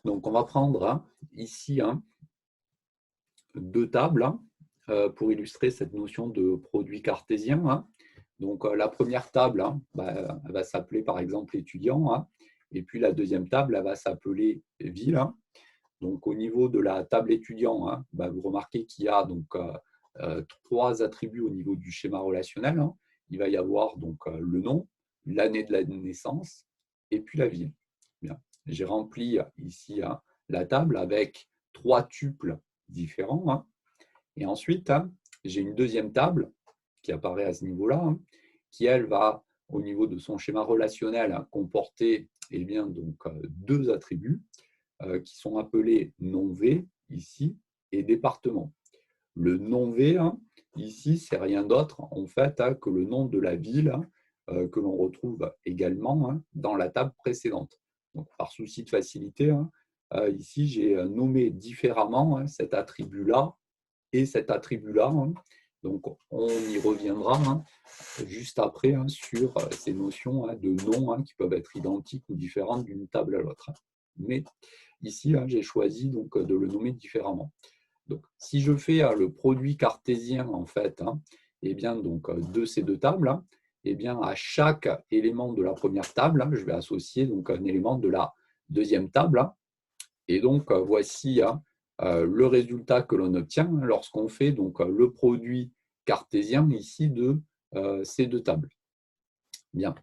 Donc, on va prendre ici deux tables pour illustrer cette notion de produit cartésien. Donc, la première table, elle va s'appeler par exemple étudiant, et puis la deuxième table, elle va s'appeler ville. Donc, au niveau de la table étudiant, vous remarquez qu'il y a donc trois attributs au niveau du schéma relationnel. Il va y avoir donc le nom, l'année de la naissance et puis la ville. Bien. J'ai rempli ici la table avec trois tuples différents. Et ensuite, j'ai une deuxième table qui apparaît à ce niveau-là, qui, elle, va, au niveau de son schéma relationnel, comporter donc, deux attributs qui sont appelés nom V, ici, et département. Le nom V, ici, c'est rien d'autre, en fait, que le nom de la ville que l'on retrouve également dans la table précédente. Donc, par souci de facilité, ici, j'ai nommé différemment cet attribut-là et cet attribut-là. Donc, on y reviendra juste après sur ces notions de nom qui peuvent être identiques ou différentes d'une table à l'autre. Mais ici, j'ai choisi donc, de le nommer différemment. Donc, si je fais le produit cartésien en fait, donc, de ces deux tables, à chaque élément de la première table, je vais associer donc, un élément de la deuxième table. Et donc, voici le résultat que l'on obtient lorsqu'on fait donc, le produit cartésien ici de ces deux tables. Bien.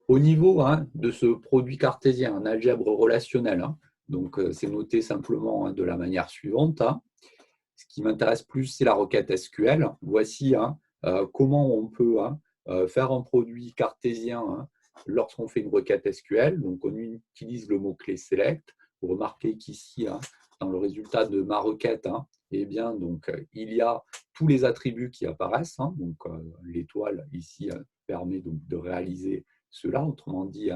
Au niveau de ce produit cartésien en algèbre relationnelle, donc c'est noté simplement de la manière suivante. Ce qui m'intéresse plus, c'est la requête SQL. Voici comment on peut faire un produit cartésien lorsqu'on fait une requête SQL. Donc, on utilise le mot-clé select. Vous remarquez qu'ici, dans le résultat de ma requête, donc, il y a tous les attributs qui apparaissent. Donc, l'étoile ici permet donc de réaliser cela, autrement dit,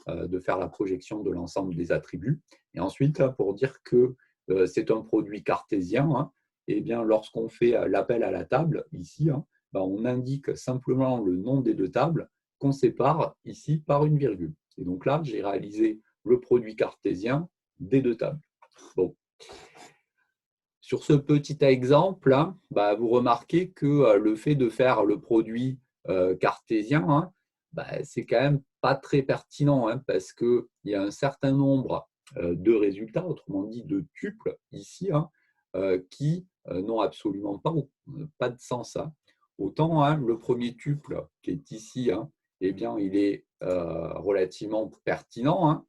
de faire la projection de l'ensemble des attributs. Et ensuite, pour dire que c'est un produit cartésien, lorsqu'on fait l'appel à la table, ici, on indique simplement le nom des deux tables qu'on sépare ici par une virgule. Et donc là, j'ai réalisé le produit cartésien des deux tables. Bon. Sur ce petit exemple, vous remarquez que le fait de faire le produit cartésien, c'est quand même pas très pertinent parce qu'il y a un certain nombre de résultats, autrement dit de tuples ici, qui n'ont absolument pas de sens. Autant le premier tuple qui est ici, il est relativement pertinent.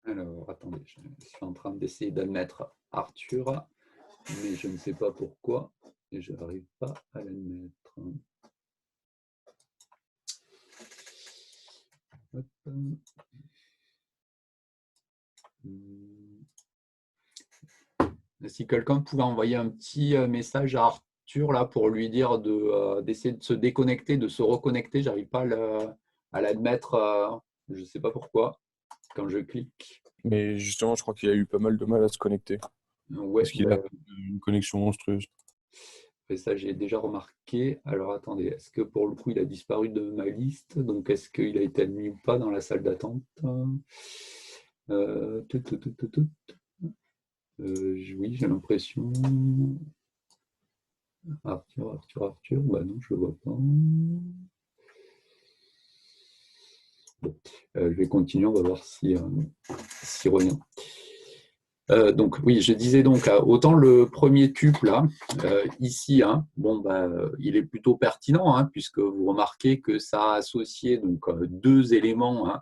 Alors, attendez, je suis en train d'essayer d'admettre Arthur, mais je ne sais pas pourquoi et je n'arrive pas à l'admettre. Si quelqu'un pouvait envoyer un petit message à Arthur là, pour lui dire d'essayer de se déconnecter, de se reconnecter, je n'arrive pas à l'admettre, je ne sais pas pourquoi, quand je clique. Mais justement, je crois qu'il a eu pas mal de mal à se connecter. Ouais, Parce qu'il a une connexion monstrueuse. et ça, j'ai déjà remarqué. Alors, attendez, est-ce que pour le coup, il a disparu de ma liste? Donc, est-ce qu'il a été admis ou pas dans la salle d'attente? Oui, j'ai l'impression. Arthur. Non, je ne le vois pas. Bon, je vais continuer, on va voir s'il revient. Donc oui, je disais donc autant le premier tuple là, ici, il est plutôt pertinent puisque vous remarquez que ça a associé donc deux éléments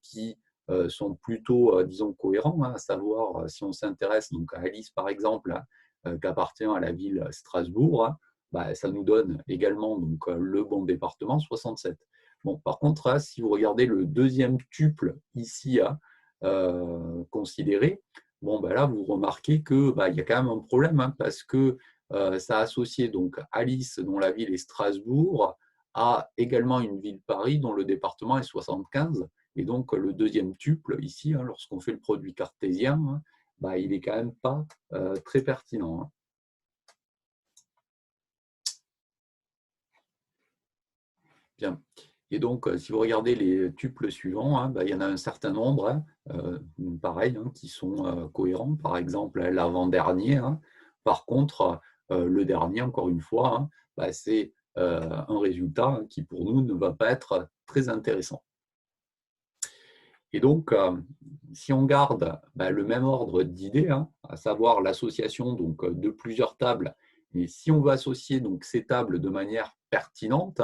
qui sont plutôt, disons, cohérents, à savoir si on s'intéresse donc à Alice par exemple, qui appartient à la ville Strasbourg, ça nous donne également donc le bon département 67. Bon, par contre, si vous regardez le deuxième tuple ici, considéré, là, vous remarquez qu'il y a quand même un problème parce que ça a associé donc Alice, dont la ville est Strasbourg, à également une ville Paris, dont le département est 75. Et donc, le deuxième tuple ici, lorsqu'on fait le produit cartésien, il n'est quand même pas très pertinent. Bien. Et donc, si vous regardez les tuples suivants, il y en a un certain nombre, pareil, qui sont cohérents. Par exemple, l'avant-dernier. Par contre, le dernier, encore une fois, c'est un résultat qui, pour nous, ne va pas être très intéressant. Et donc, si on garde le même ordre d'idées, à savoir l'association de plusieurs tables, et si on veut associer donc, ces tables de manière pertinente,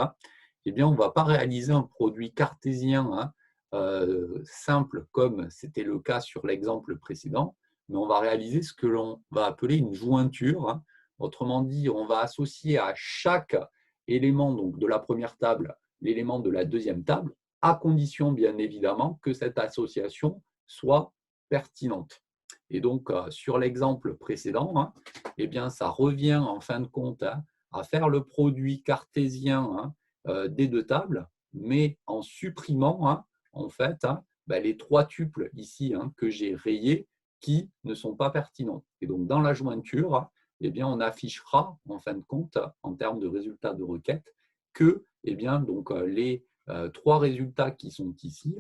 eh bien, on ne va pas réaliser un produit cartésien simple comme c'était le cas sur l'exemple précédent, mais on va réaliser ce que l'on va appeler une jointure. Autrement dit, on va associer à chaque élément donc, de la première table l'élément de la deuxième table, à condition bien évidemment que cette association soit pertinente. Et donc, sur l'exemple précédent, eh bien, ça revient en fin de compte à faire le produit cartésien des deux tables, mais en supprimant en fait les trois tuples ici que j'ai rayés qui ne sont pas pertinents. Et donc, dans la jointure, eh bien, on affichera en fin de compte, en termes de résultats de requête, que eh bien, donc, les trois résultats qui sont ici,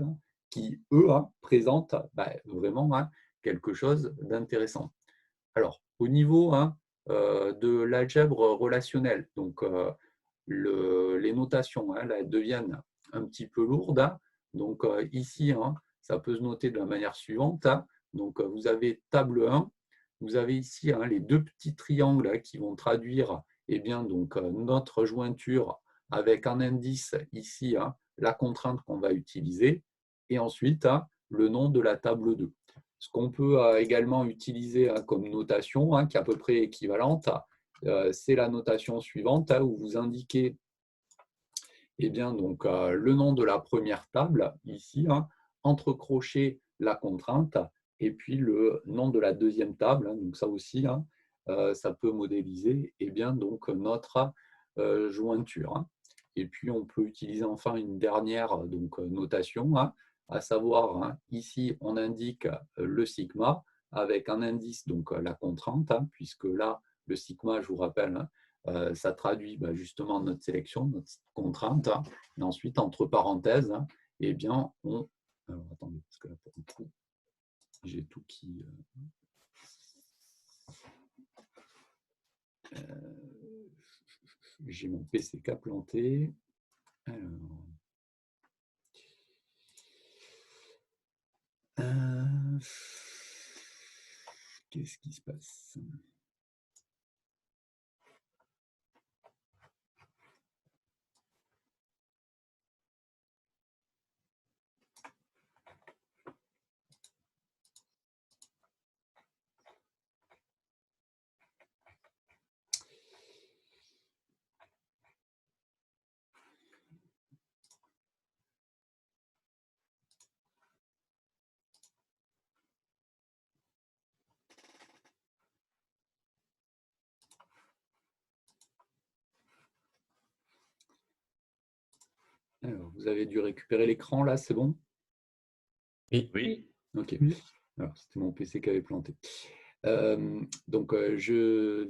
qui, eux, présentent vraiment quelque chose d'intéressant. Alors, au niveau de l'algèbre relationnelle, donc les notations là, elles deviennent un petit peu lourdes. Donc ici, ça peut se noter de la manière suivante. Donc vous avez table 1, vous avez ici les deux petits triangles qui vont traduire eh bien, donc, notre jointure avec un indice ici, la contrainte qu'on va utiliser, et ensuite le nom de la table 2. Ce qu'on peut également utiliser comme notation, qui est à peu près équivalente, c'est la notation suivante, où vous indiquez eh bien, donc, le nom de la première table, ici, entre crochets la contrainte, et puis le nom de la deuxième table. Donc ça aussi, ça peut modéliser eh bien, donc, notre jointure. Et puis, on peut utiliser enfin une dernière donc, notation, à savoir, ici, on indique le sigma avec un indice, donc la contrainte, puisque là, le sigma, je vous rappelle, ça traduit justement notre sélection, notre contrainte. Et ensuite, entre parenthèses, eh bien, on... Alors, attendez, parce que là, pour le coup, j'ai tout qui... j'ai mon PC qui a planté. Alors... qu'est-ce qui se passe ? Alors, vous avez dû récupérer l'écran là, c'est bon? Oui. Oui. Ok. Alors, c'était mon PC qui avait planté. Donc, je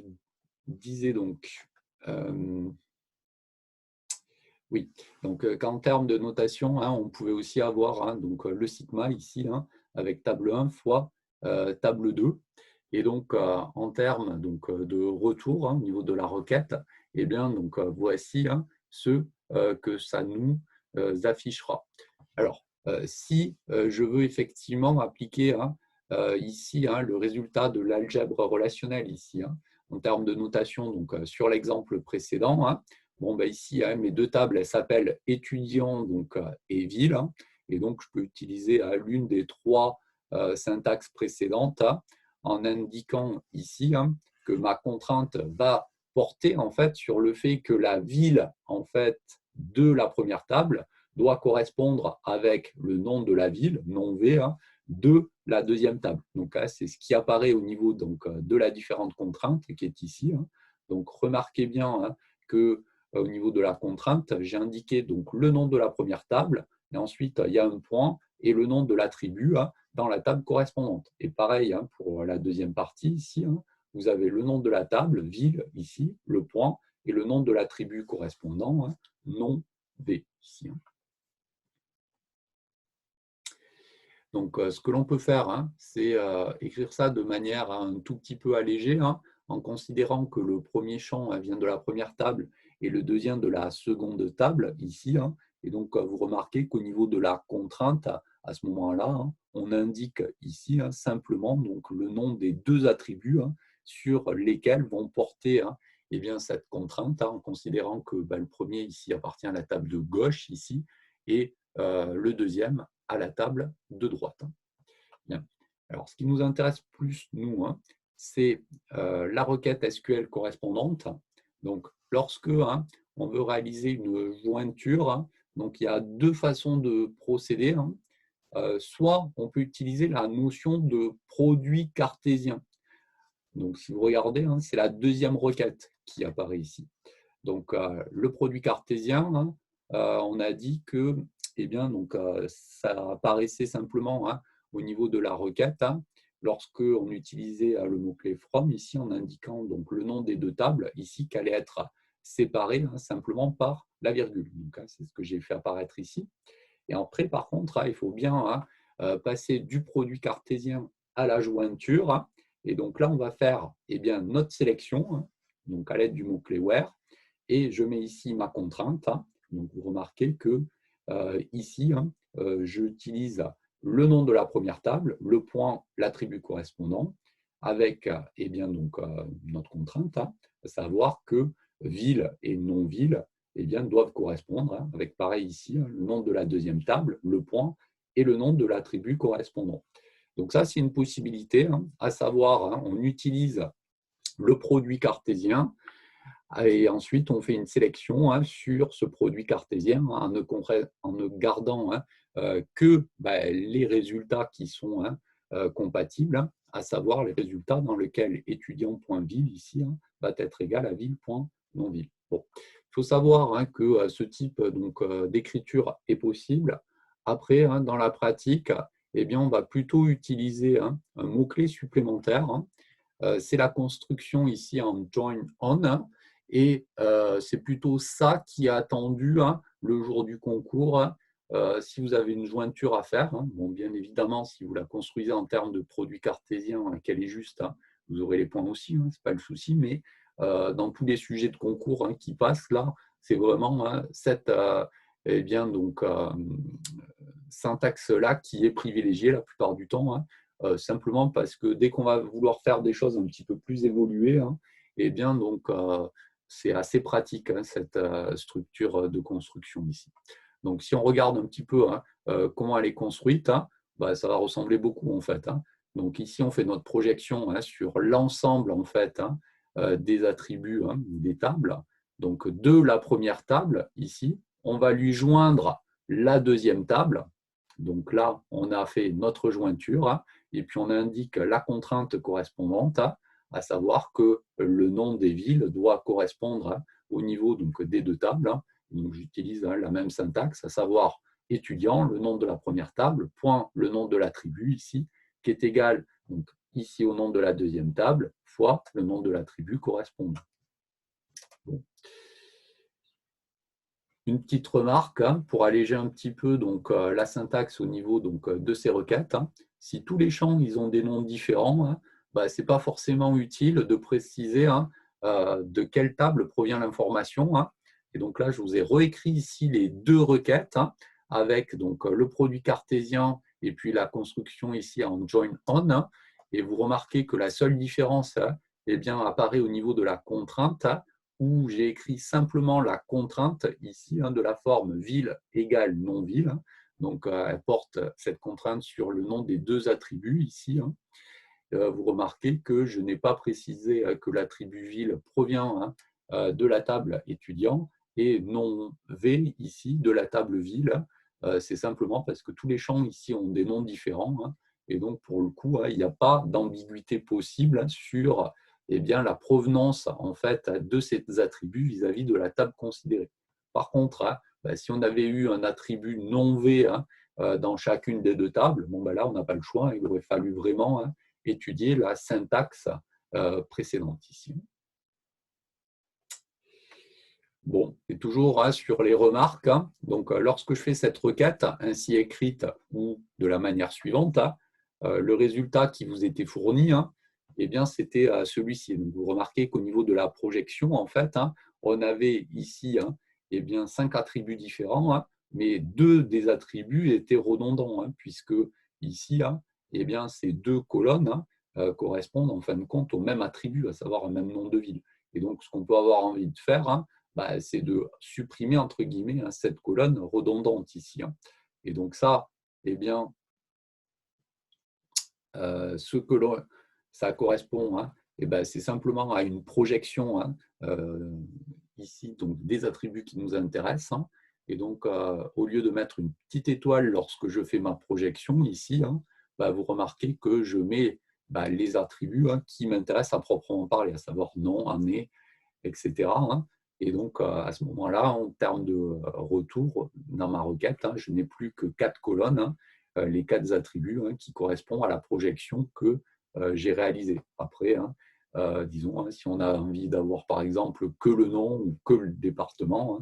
disais donc, oui, donc qu'en termes de notation, on pouvait aussi avoir donc, le sigma ici, avec table 1 fois table 2. Et donc, en termes donc, de retour au niveau de la requête, eh bien, donc, voici ce que ça nous affichera. Alors, si je veux effectivement appliquer ici le résultat de l'algèbre relationnelle ici, en termes de notation, donc sur l'exemple précédent, bon, ici, mes deux tables s'appellent étudiant donc, et ville, et donc je peux utiliser l'une des trois syntaxes précédentes en indiquant ici que ma contrainte va porter en fait sur le fait que la ville en fait de la première table doit correspondre avec le nom de la ville, nom V, de la deuxième table. Donc, c'est ce qui apparaît au niveau donc, de la différente contrainte qui est ici. Donc, remarquez bien que au niveau de la contrainte, j'ai indiqué donc, le nom de la première table, et ensuite, il y a un point et le nom de l'attribut dans la table correspondante. Et pareil pour la deuxième partie, ici, vous avez le nom de la table, ville, ici, le point, et le nom de l'attribut correspondant, nom V ici. Donc, ce que l'on peut faire, c'est écrire ça de manière un tout petit peu allégée, en considérant que le premier champ vient de la première table et le deuxième de la seconde table, ici. Et donc, vous remarquez qu'au niveau de la contrainte, à ce moment-là, on indique ici simplement donc, le nom des deux attributs sur lesquels vont porter eh bien, cette contrainte, en considérant que le premier ici appartient à la table de gauche, ici, et le deuxième à la table de droite. Bien. Alors, ce qui nous intéresse plus, nous, c'est la requête SQL correspondante. Donc, lorsque on veut réaliser une jointure, donc il y a deux façons de procéder. Soit on peut utiliser la notion de produit cartésien. Donc, si vous regardez, c'est la deuxième requête qui apparaît ici. Donc, le produit cartésien, on a dit que eh bien, donc, ça apparaissait simplement au niveau de la requête lorsque on utilisait le mot-clé from, ici en indiquant donc, le nom des deux tables, ici qui allait être séparé simplement par la virgule. Donc, c'est ce que j'ai fait apparaître ici. Et après, par contre, il faut bien passer du produit cartésien à la jointure. Et donc là, on va faire eh bien, notre sélection, donc à l'aide du mot-clé where. Et je mets ici ma contrainte. Donc, vous remarquez que ici, j'utilise le nom de la première table, le point, l'attribut correspondant, avec eh bien, donc, notre contrainte, à savoir que ville et non-ville eh bien, doivent correspondre, avec pareil ici, le nom de la deuxième table, le point, et le nom de l'attribut correspondant. Donc ça, c'est une possibilité, à savoir, on utilise le produit cartésien, et ensuite, on fait une sélection sur ce produit cartésien en ne gardant que les résultats qui sont compatibles, à savoir les résultats dans lesquels étudiant.ville ici va être égal à ville.nonville. Bon. Il faut savoir que ce type d'écriture est possible. Après, dans la pratique, eh bien, on va plutôt utiliser un mot-clé supplémentaire. C'est la construction ici en join on. Et c'est plutôt ça qui est attendu le jour du concours. Si vous avez une jointure à faire, bon, bien évidemment, si vous la construisez en termes de produit cartésien, qu'elle est juste, vous aurez les points aussi, ce n'est pas le souci, mais dans tous les sujets de concours qui passent, là, c'est vraiment cette eh bien, donc, syntaxe-là qui est privilégiée la plupart du temps, simplement parce que dès qu'on va vouloir faire des choses un petit peu plus évoluées, eh bien, donc, c'est assez pratique, cette structure de construction ici. Donc, si on regarde un petit peu comment elle est construite, ça va ressembler beaucoup en fait. Donc, ici, on fait notre projection sur l'ensemble en fait des attributs des tables. Donc, de la première table, ici, on va lui joindre la deuxième table. Donc là, on a fait notre jointure et puis on indique la contrainte correspondante, à savoir que le nom des villes doit correspondre au niveau donc, des deux tables. Donc j'utilise la même syntaxe, à savoir étudiant, le nom de la première table, point le nom de l'attribut ici, qui est égal donc, ici au nom de la deuxième table, fois le nom de l'attribut correspondant. Bon. Une petite remarque pour alléger un petit peu donc, la syntaxe au niveau donc, de ces requêtes. Si tous les champs ils ont des noms différents, ce n'est pas forcément utile de préciser de quelle table provient l'information. Et donc là, je vous ai réécrit ici les deux requêtes avec donc, le produit cartésien et puis la construction ici en join on. Et vous remarquez que la seule différence eh bien, apparaît au niveau de la contrainte, où j'ai écrit simplement la contrainte ici de la forme ville égale non-ville. Donc, elle porte cette contrainte sur le nom des deux attributs ici. Vous remarquez que je n'ai pas précisé que l'attribut ville provient de la table étudiant et non-v ici de la table ville. C'est simplement parce que tous les champs ici ont des noms différents. Et donc, pour le coup, il n'y a pas d'ambiguïté possible sur eh bien, la provenance en fait, de ces attributs vis-à-vis de la table considérée. Par contre, si on avait eu un attribut non-v dans chacune des deux tables, bon, là, on n'a pas le choix. Il aurait fallu vraiment étudier la syntaxe précédente ici. Bon, et toujours sur les remarques. Donc, lorsque je fais cette requête, ainsi écrite ou de la manière suivante, le résultat qui vous était fourni, eh bien, c'était celui-ci. Donc, vous remarquez qu'au niveau de la projection, en fait, on avait ici eh bien, 5 attributs différents, mais 2 des attributs étaient redondants, puisque ici, eh bien, ces 2 colonnes correspondent en fin de compte au même attribut, à savoir un même nom de ville. Et donc, ce qu'on peut avoir envie de faire, c'est de supprimer, entre guillemets, cette colonne redondante ici. Et donc ça, eh bien, ça correspond, c'est simplement à une projection ici, donc des attributs qui nous intéressent. Et donc, au lieu de mettre une petite étoile lorsque je fais ma projection ici, vous remarquez que je mets les attributs qui m'intéressent à proprement parler, à savoir nom, année, etc. Et donc, à ce moment-là, en termes de retour dans ma requête, je n'ai plus que 4 colonnes, les 4 attributs qui correspondent à la projection que j'ai réalisée. Après, disons, si on a envie d'avoir par exemple que le nom ou que le département,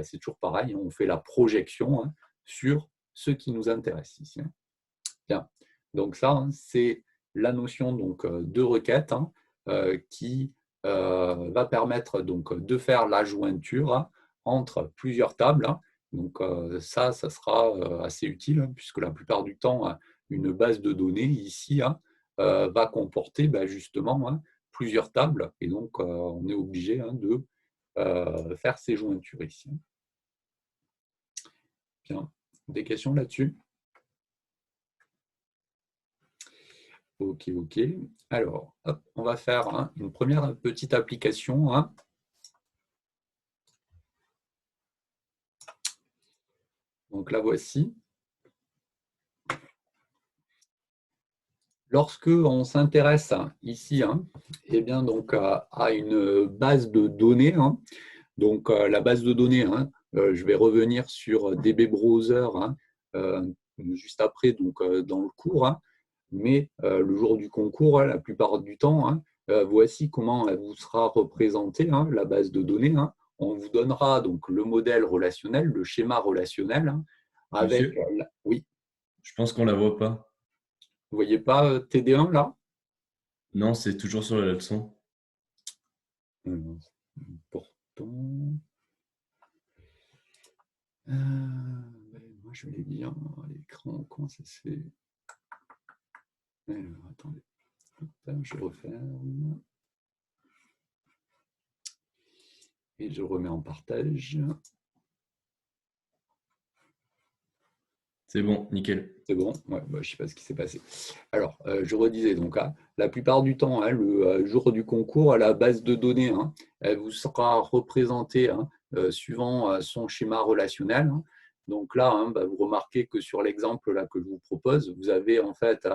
c'est toujours pareil, on fait la projection sur ce qui nous intéresse ici. Bien. Donc ça, c'est la notion donc, de requête qui va permettre donc, de faire la jointure entre plusieurs tables. Donc ça sera assez utile puisque la plupart du temps, une base de données ici va comporter justement plusieurs tables et donc on est obligé de faire ces jointures ici. Bien. Des questions là-dessus? Ok. Alors, hop, on va faire une première petite application. Donc la voici. Lorsque on s'intéresse ici eh bien, donc, à une base de données, donc la base de données, je vais revenir sur DB Browser juste après donc, dans le cours. Mais le jour du concours, la plupart du temps, voici comment elle vous sera représentée, la base de données. On vous donnera donc le modèle relationnel, le schéma relationnel, avec… Monsieur, Oui, je pense qu'on la voit pas. vous ne voyez pas TD1 là? Non, c'est toujours sur la leçon. Pourtant… moi je l'ai mis à l'écran, comment ça se fait? Attendez, je referme. Et je remets en partage. C'est bon, nickel. C'est bon, ouais, je ne sais pas ce qui s'est passé. Alors, je redisais, donc, la plupart du temps, le jour du concours, la base de données, elle vous sera représentée suivant son schéma relationnel. Donc là, vous remarquez que sur l'exemple là que je vous propose, vous avez en fait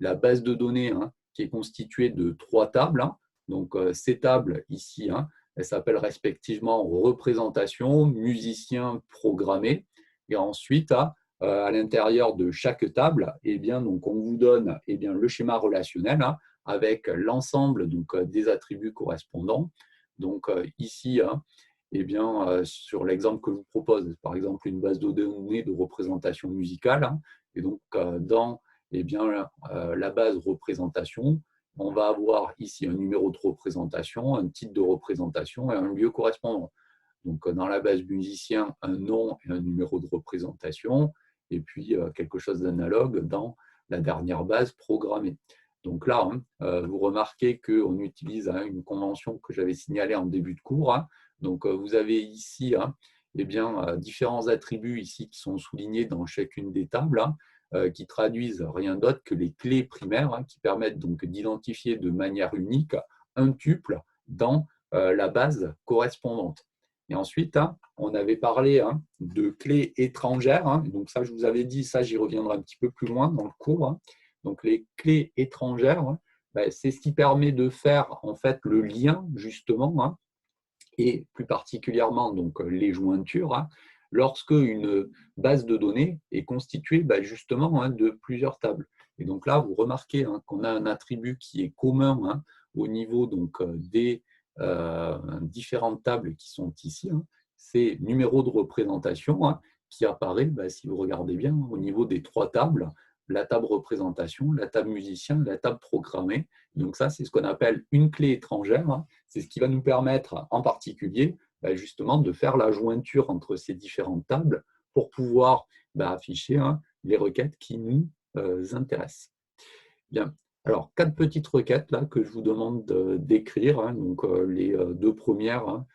la base de données qui est constituée de 3 tables. Donc, ces tables ici, elles s'appellent respectivement représentation, musicien, programmé. Et ensuite, à l'intérieur de chaque table, eh bien, donc, on vous donne le schéma relationnel avec l'ensemble des attributs correspondants. Donc ici, eh bien, sur l'exemple que je vous propose, par exemple une base de données de représentation musicale, et donc dans la base représentation, on va avoir ici un numéro de représentation, un titre de représentation et un lieu correspondant. Donc dans la base musicien, un nom et un numéro de représentation, et puis quelque chose d'analogue dans la dernière base programmée. Donc là, vous remarquez qu'on utilise une convention que j'avais signalée en début de cours. Donc vous avez ici différents attributs ici qui sont soulignés dans chacune des tables, qui traduisent rien d'autre que les clés primaires qui permettent donc d'identifier de manière unique un tuple dans la base correspondante. Et ensuite, on avait parlé de clés étrangères. Donc ça, je vous avais dit, ça, j'y reviendrai un petit peu plus loin dans le cours. Donc les clés étrangères, c'est ce qui permet de faire en fait le lien justement, et plus particulièrement donc les jointures, lorsque une base de données est constituée justement de plusieurs tables. Et donc là, vous remarquez qu'on a un attribut qui est commun au niveau donc, des différentes tables qui sont ici, c'est numéro de représentation hein, qui apparaît, bah, si vous regardez bien, au niveau des 3 tables, la table représentation, la table musicien, la table programmée. Donc ça, c'est ce qu'on appelle une clé étrangère. Hein. C'est ce qui va nous permettre en particulier bah, justement de faire la jointure entre ces différentes tables pour pouvoir bah, afficher hein, les requêtes qui nous intéressent. Bien. Alors, 4 petites requêtes là, que je vous demande d'écrire. Hein. Donc, les 2 premières hein,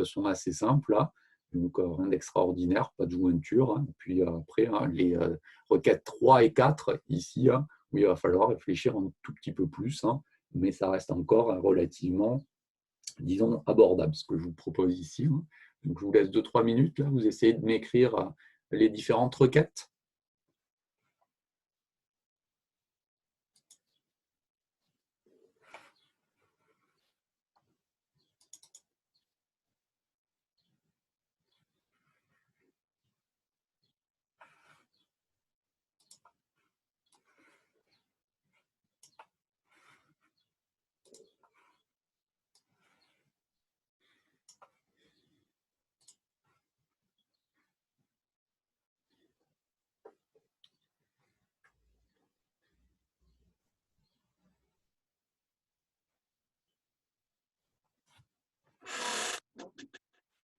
sont assez simples. Là. Donc, rien d'extraordinaire, pas de jointure. Hein. Puis après, hein, les requêtes 3 et 4, ici, hein, où il va falloir réfléchir un tout petit peu plus. Hein, mais ça reste encore relativement, disons, abordable, ce que je vous propose ici. Hein. Donc, je vous laisse 2-3 minutes. Là, vous essayez de m'écrire les différentes requêtes.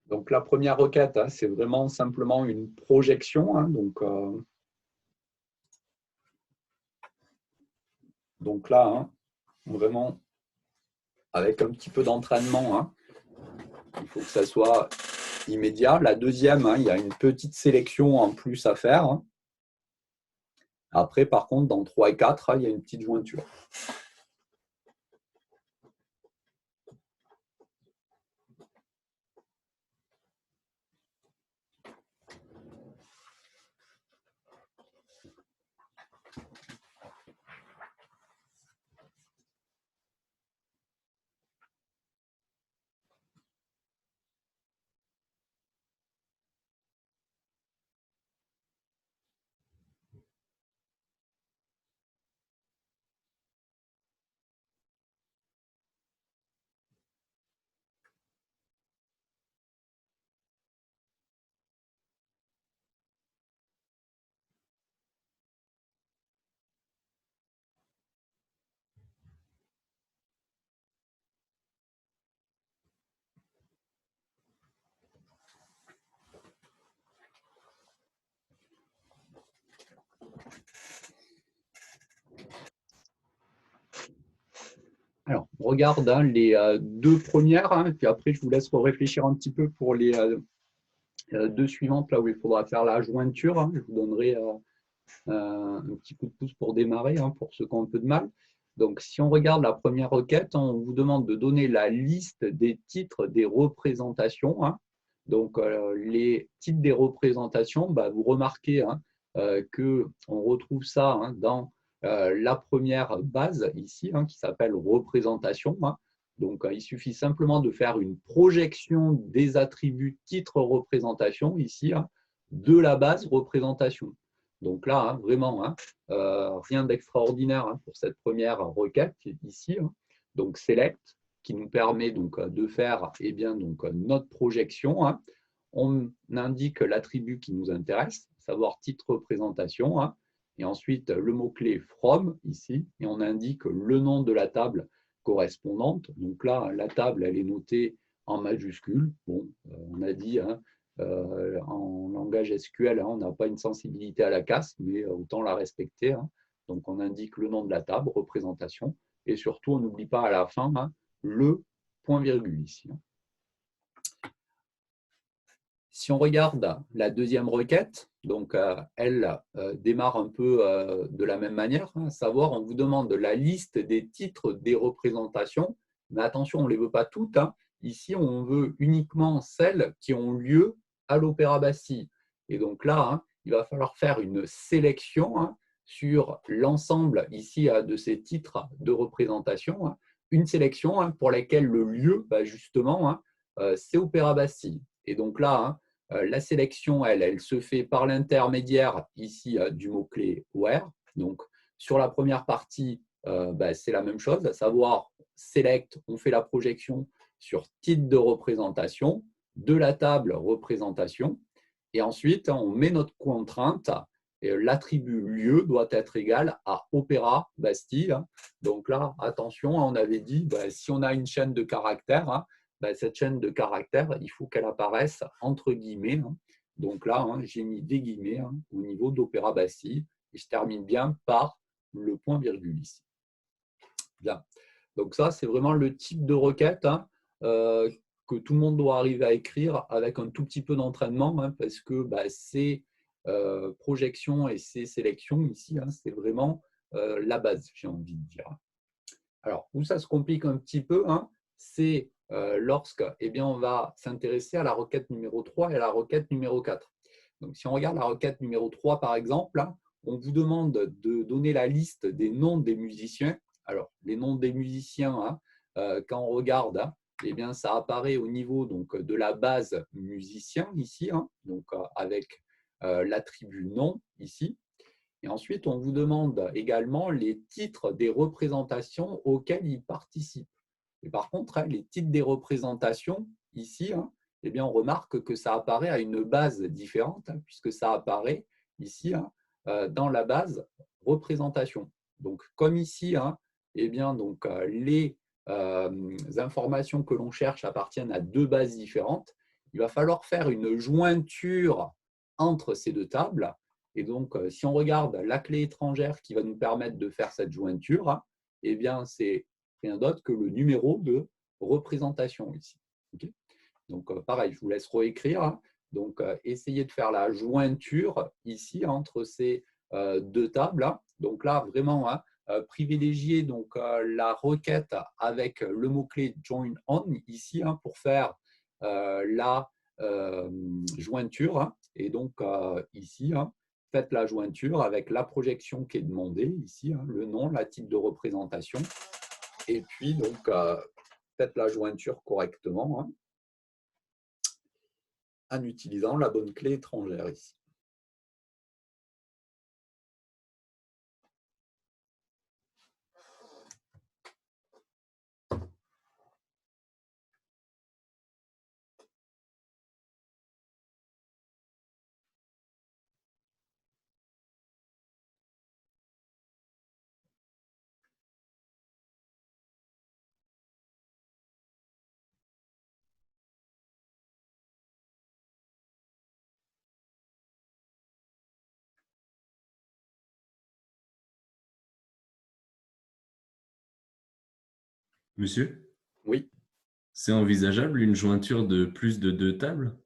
Donc, la première requête, hein, c'est vraiment simplement une projection. Hein, donc là, hein, vraiment, avec un petit peu d'entraînement, hein, il faut que ça soit immédiat. La deuxième, hein, il y a une petite sélection en plus à faire. Hein. Après, par contre, dans 3 et 4, hein, il y a une petite jointure. Alors, on regarde hein, les 2 premières, hein, puis après, je vous laisse réfléchir un petit peu pour les 2 suivantes, là où il faudra faire la jointure. Hein. Je vous donnerai un petit coup de pouce pour démarrer, hein, pour ceux qui ont un peu de mal. Donc, si on regarde la première requête, on vous demande de donner la liste des titres des représentations. Hein. Donc, les titres des représentations, bah, vous remarquez hein, qu'on retrouve ça hein, dans la première base ici, hein, qui s'appelle représentation. Hein. Donc, il suffit simplement de faire une projection des attributs titre représentation ici hein, de la base représentation. Donc là, hein, vraiment, hein, rien d'extraordinaire hein, pour cette première requête ici. Hein. Donc, select, qui nous permet donc, de faire eh bien, donc, notre projection. Hein. On indique l'attribut qui nous intéresse, savoir titre représentation. Hein. Et ensuite, le mot-clé from, ici, et on indique le nom de la table correspondante. Donc là, la table, elle est notée en majuscule. Bon, on a dit, hein, en langage SQL, hein, on n'a pas une sensibilité à la casse, mais autant la respecter. Hein. Donc, on indique le nom de la table, représentation, et surtout, on n'oublie pas à la fin hein, le point-virgule ici. Hein. Si on regarde la deuxième requête, donc elle démarre un peu de la même manière, hein, à savoir on vous demande la liste des titres des représentations, mais attention, on ne les veut pas toutes. Hein. Ici, on veut uniquement celles qui ont lieu à l'Opéra Bastille. Et donc là, hein, il va falloir faire une sélection hein, sur l'ensemble ici de ces titres de représentation, hein, une sélection hein, pour laquelle le lieu, bah, justement, hein, c'est Opéra Bastille. Et donc là, hein, la sélection, elle se fait par l'intermédiaire ici du mot-clé where. Donc, sur la première partie, bah, c'est la même chose, à savoir select, on fait la projection sur titre de représentation. de la table représentation. Et ensuite, on met notre contrainte. L'attribut lieu doit être égal à Opéra Bastille. Donc là, attention, on avait dit, si on a une chaîne de caractères, cette chaîne de caractères, il faut qu'elle apparaisse entre guillemets. Donc là, j'ai mis des guillemets au niveau d'Opéra Bastille. Et je termine bien par le point virgule ici. Bien. Donc ça, c'est vraiment le type de requête que tout le monde doit arriver à écrire avec un tout petit peu d'entraînement, parce que ces projections et ces sélections ici, c'est vraiment la base, j'ai envie de dire. Alors, où ça se complique un petit peu, c'est lorsque on va s'intéresser à la requête numéro 3 et à la requête numéro 4. Donc, si on regarde la requête numéro 3, par exemple, on vous demande de donner la liste des noms des musiciens. Alors, les noms des musiciens, quand on regarde, ça apparaît au niveau donc, de la base musicien ici, donc, avec l'attribut nom ici. Et ensuite, on vous demande également les titres des représentations auxquelles ils participent. Et par contre, les titres des représentations, ici, on remarque que ça apparaît à une base différente, puisque ça apparaît ici dans la base représentation. Donc, comme ici, les informations que l'on cherche appartiennent à deux bases différentes, il va falloir faire une jointure entre ces deux tables. Et donc, si on regarde la clé étrangère qui va nous permettre de faire cette jointure, c'est rien d'autre que le numéro de représentation ici. Okay, donc, pareil, je vous laisse réécrire. Donc, essayez de faire la jointure ici entre ces deux tables. Donc là, vraiment, privilégier donc, la requête avec le mot-clé join on ici pour faire la jointure. Et donc, ici, faites la jointure avec la projection qui est demandée ici, le nom, la type de représentation. Et puis, donc, faites la jointure correctement en utilisant la bonne clé étrangère ici. Monsieur, Oui. c'est envisageable une jointure de plus de 2 tables?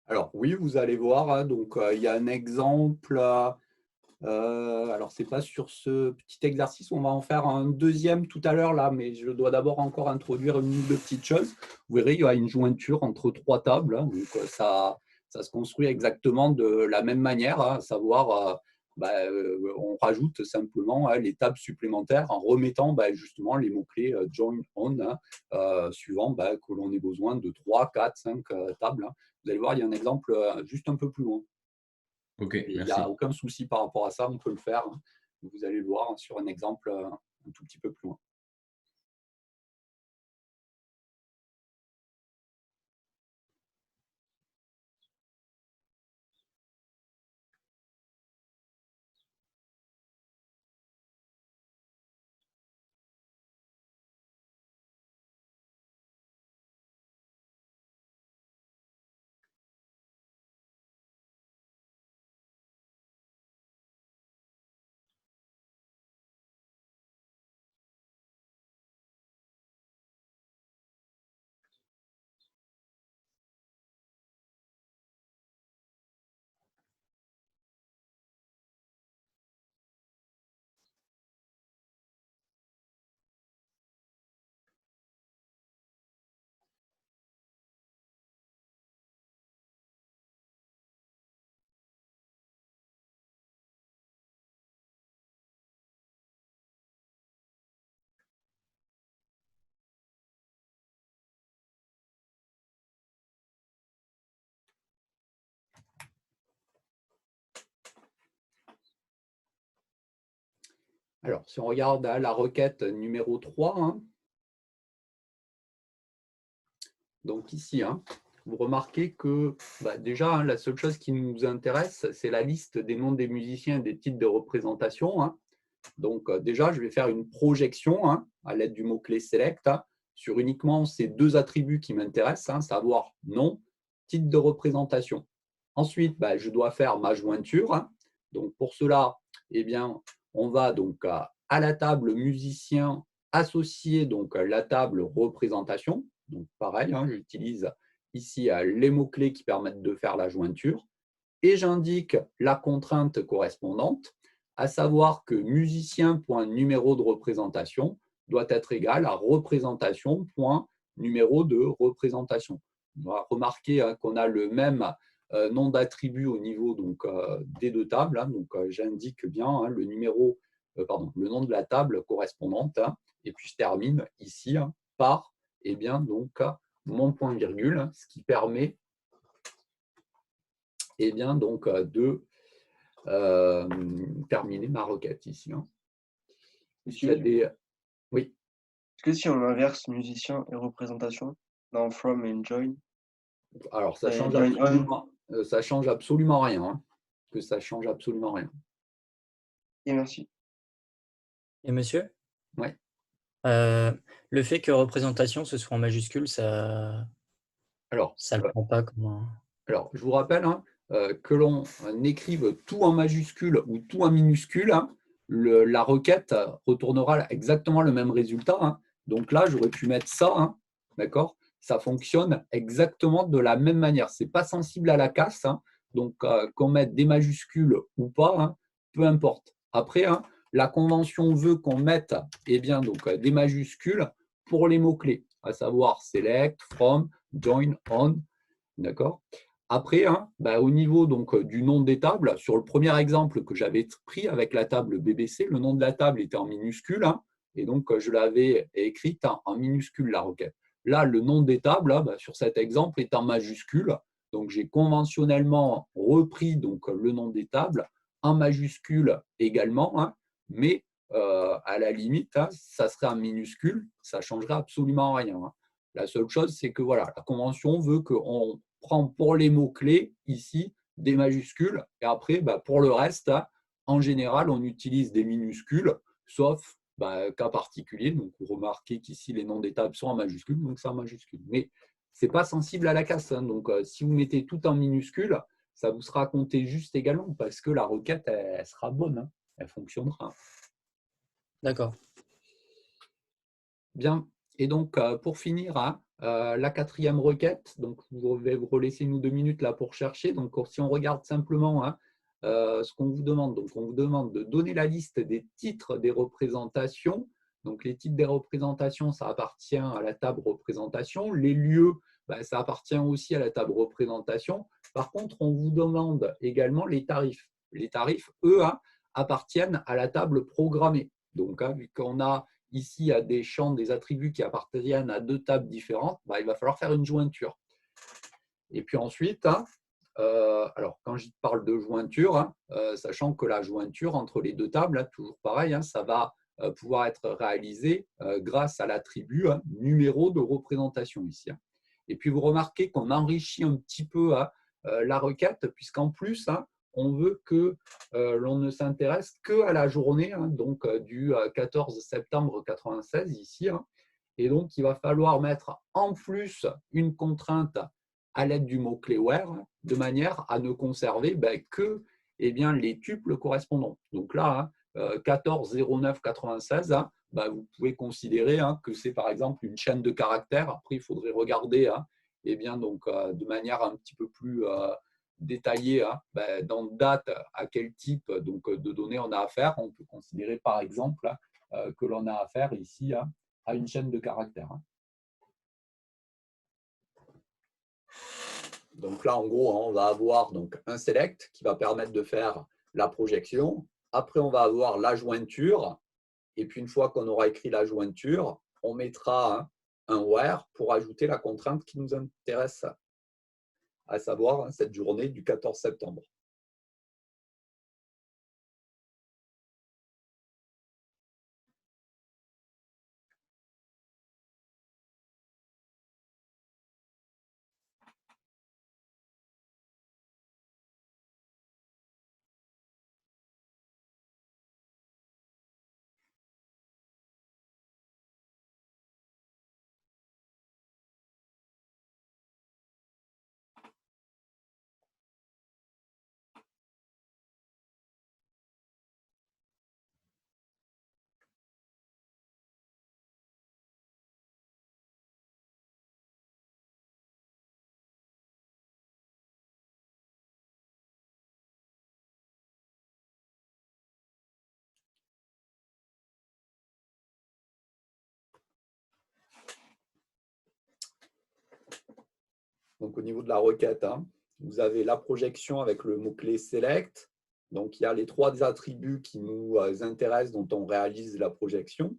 Alors, oui, vous allez voir. Donc, il y a un exemple. Alors, ce n'est pas sur ce petit exercice. On va en faire un deuxième tout à l'heure, là, mais je dois d'abord encore introduire une ou deux petites choses. Vous verrez, il y a une jointure entre trois tables. Donc, ça se construit exactement de la même manière, à savoir, on rajoute simplement les tables supplémentaires en remettant justement les mots-clés join on, suivant que l'on ait besoin de 3, 4, 5 tables. Vous allez voir, il y a un exemple juste un peu plus loin. Ok, Il n'y merci. a aucun souci par rapport à ça, on peut le faire. Vous allez le voir sur un exemple un tout petit peu plus loin. Alors, si on regarde la requête numéro 3, donc ici, vous remarquez que déjà, hein, la seule chose qui nous intéresse, c'est la liste des noms des musiciens et des titres de représentation. Hein. Donc, déjà, je vais faire une projection hein, à l'aide du mot-clé select hein, sur uniquement ces deux attributs qui m'intéressent, hein, savoir nom, titre de représentation. Ensuite, je dois faire ma jointure. Hein. Donc, pour cela, eh bien, on va donc à la table musicien associer donc la table représentation. Donc, pareil, hein, j'utilise ici les mots-clés qui permettent de faire la jointure et j'indique la contrainte correspondante, à savoir que musicien.numéro de représentation doit être égal à représentation.numéro de représentation. On va remarquer hein, qu'on a le même nom d'attribut au niveau donc, des deux tables. Hein, donc, j'indique bien hein, le numéro, le nom de la table correspondante. Hein, et puis, je termine ici hein, par eh bien, donc, mon point-virgule, hein, ce qui permet eh bien, donc, de terminer ma requête ici. Hein. Est-ce Oui. que si on inverse musicien et représentation dans from and join, Alors, ça change join absolument rien. Hein. Que ça change absolument rien. et merci. Et monsieur? Oui. Le fait que représentation ce soit en majuscule, ça le prend pas comme un... Alors, je vous rappelle hein, que l'on écrive tout en majuscule ou tout en minuscule, hein, la requête retournera exactement le même résultat. Hein. Donc là, j'aurais pu mettre ça, hein, d'accord? Ça fonctionne exactement de la même manière. Ce n'est pas sensible à la casse. Hein. Donc, qu'on mette des majuscules ou pas, hein, peu importe. Après, hein, la convention veut qu'on mette eh bien, donc, des majuscules pour les mots-clés, à savoir select, from, join, on. D'accord? Après, hein, au niveau donc, du nom des tables, sur le premier exemple que j'avais pris avec la table BBC, le nom de la table était en minuscule, hein, et donc je l'avais écrite en minuscule la requête. Là, le nom des tables, hein, sur cet exemple, est en majuscule. Donc, j'ai conventionnellement repris donc, le nom des tables en majuscule également, hein, mais à la limite, hein, ça serait en minuscule, ça ne changerait absolument rien. Hein. La seule chose, c'est que voilà, la convention veut qu'on prend pour les mots-clés, ici, des majuscules. Et après, pour le reste, hein, en général, on utilise des minuscules, sauf cas particulier. Donc, vous remarquez qu'ici, les noms des tables sont en majuscules, donc c'est en majuscule. Mais ce n'est pas sensible à la casse. Hein. Donc, si vous mettez tout en minuscule, ça vous sera compté juste également parce que la requête, elle sera bonne. Hein. Elle fonctionnera. D'accord. Bien. Et donc, pour finir, hein, la quatrième requête, donc je vais vous relaisser nous 2 minutes là pour chercher. Donc, si on regarde simplement hein, ce qu'on vous demande, donc on vous demande de donner la liste des titres des représentations. Donc, les titres des représentations, ça appartient à la table représentation. Les lieux, ça appartient aussi à la table représentation. Par contre, on vous demande également les tarifs. Les tarifs, eux, hein, appartiennent à la table programmée. Donc, hein, vu qu'on a ici, il y a des champs, des attributs qui appartiennent à deux tables différentes, il va falloir faire une jointure. Et puis ensuite, hein, alors quand je parle de jointure, hein, sachant que la jointure entre les deux tables, hein, toujours pareil, hein, ça va pouvoir être réalisé grâce à l'attribut hein, numéro de représentation ici. Hein. Et puis vous remarquez qu'on enrichit un petit peu hein, la requête, puisqu'en plus, hein, on veut que l'on ne s'intéresse qu'à la journée hein, donc, du 14 septembre 96 ici. Hein, et donc, il va falloir mettre en plus une contrainte à l'aide du mot-clé where, de manière à ne conserver que eh bien, les tuples correspondants. Donc là, hein, 14 09 96, hein, vous pouvez considérer hein, que c'est par exemple une chaîne de caractères. Après, il faudrait regarder hein, eh bien, donc, de manière un petit peu plus détaillée hein, dans date à quel type donc, de données on a affaire. On peut considérer par exemple que l'on a affaire ici hein, à une chaîne de caractères. Hein. Donc là, en gros, on va avoir donc, un select qui va permettre de faire la projection. Après, on va avoir la jointure. Et puis, une fois qu'on aura écrit la jointure, on mettra hein, un where pour ajouter la contrainte qui nous intéresse, à savoir hein, cette journée du 14 septembre. Donc, au niveau de la requête, vous avez la projection avec le mot-clé select. Donc, il y a les 3 attributs qui nous intéressent dont on réalise la projection.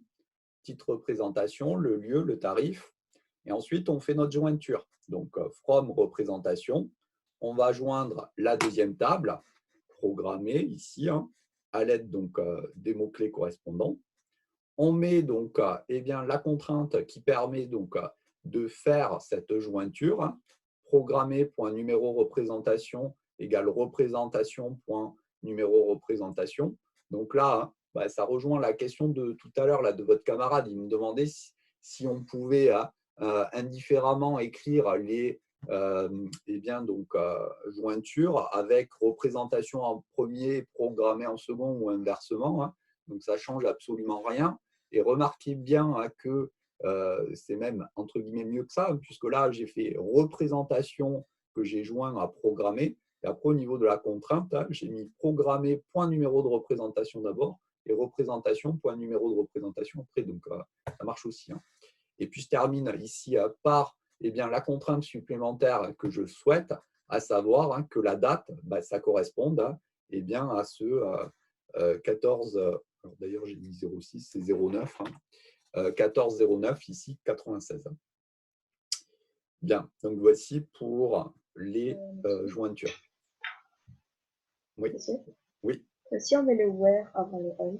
Titre représentation, le lieu, le tarif. Et ensuite, on fait notre jointure. Donc, from représentation, on va joindre la deuxième table, programmée ici, à l'aide des mots-clés correspondants. On met donc la contrainte qui permet de faire cette jointure, programmer.numéro représentation égale représentation.numéro représentation. Donc là, ça rejoint la question de tout à l'heure de votre camarade. Il me demandait si on pouvait indifféremment écrire les jointures avec représentation en premier, programmé en second ou inversement. Donc ça ne change absolument rien. Et remarquez bien que c'est même entre guillemets mieux que ça, puisque là, j'ai fait représentation que j'ai joint à programmer. Et après, au niveau de la contrainte, j'ai mis programmer point numéro de représentation d'abord et représentation point numéro de représentation après. Donc, ça marche aussi. Et puis, je termine ici par la contrainte supplémentaire que je souhaite, à savoir que la date, ça corresponde à ce 14. D'ailleurs, j'ai mis 06, c'est 09. 1409, ici 96. Bien, donc voici pour les jointures. Oui. Oui. Si on met le where avant le on,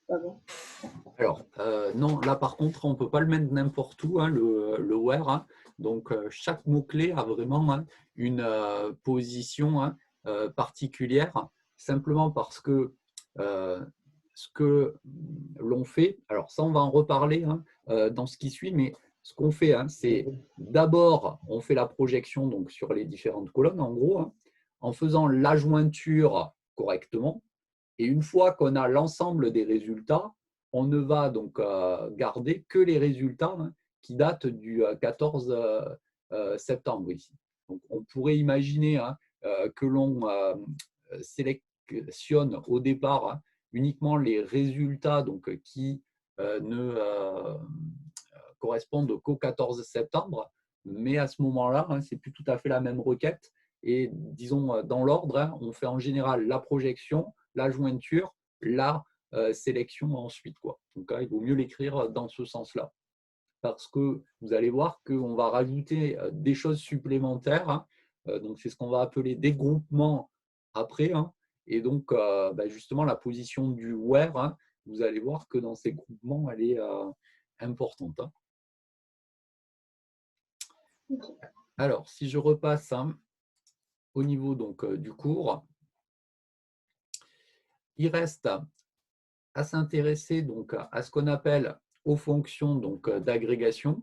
pas bon. Alors, non, là par contre, on ne peut pas le mettre n'importe où, le where. Donc, chaque mot-clé a vraiment une position particulière, simplement parce que ce que l'on fait, alors ça on va en reparler dans ce qui suit, mais ce qu'on fait, c'est d'abord on fait la projection donc, sur les différentes colonnes en gros, en faisant la jointure correctement, et une fois qu'on a l'ensemble des résultats, on ne va donc garder que les résultats qui datent du 14 septembre ici. Donc on pourrait imaginer que l'on sélectionne au départ uniquement les résultats qui ne correspondent qu'au 14 septembre, mais à ce moment-là, ce n'est plus tout à fait la même requête. Et disons, dans l'ordre, on fait en général la projection, la jointure, la sélection ensuite. Donc, il vaut mieux l'écrire dans ce sens-là. Parce que vous allez voir qu'on va rajouter des choses supplémentaires. Donc, c'est ce qu'on va appeler des groupements après. Et donc, justement, la position du where, vous allez voir que dans ces groupements, elle est importante. Alors, si je repasse au niveau du cours, il reste à s'intéresser à ce qu'on appelle aux fonctions d'agrégation.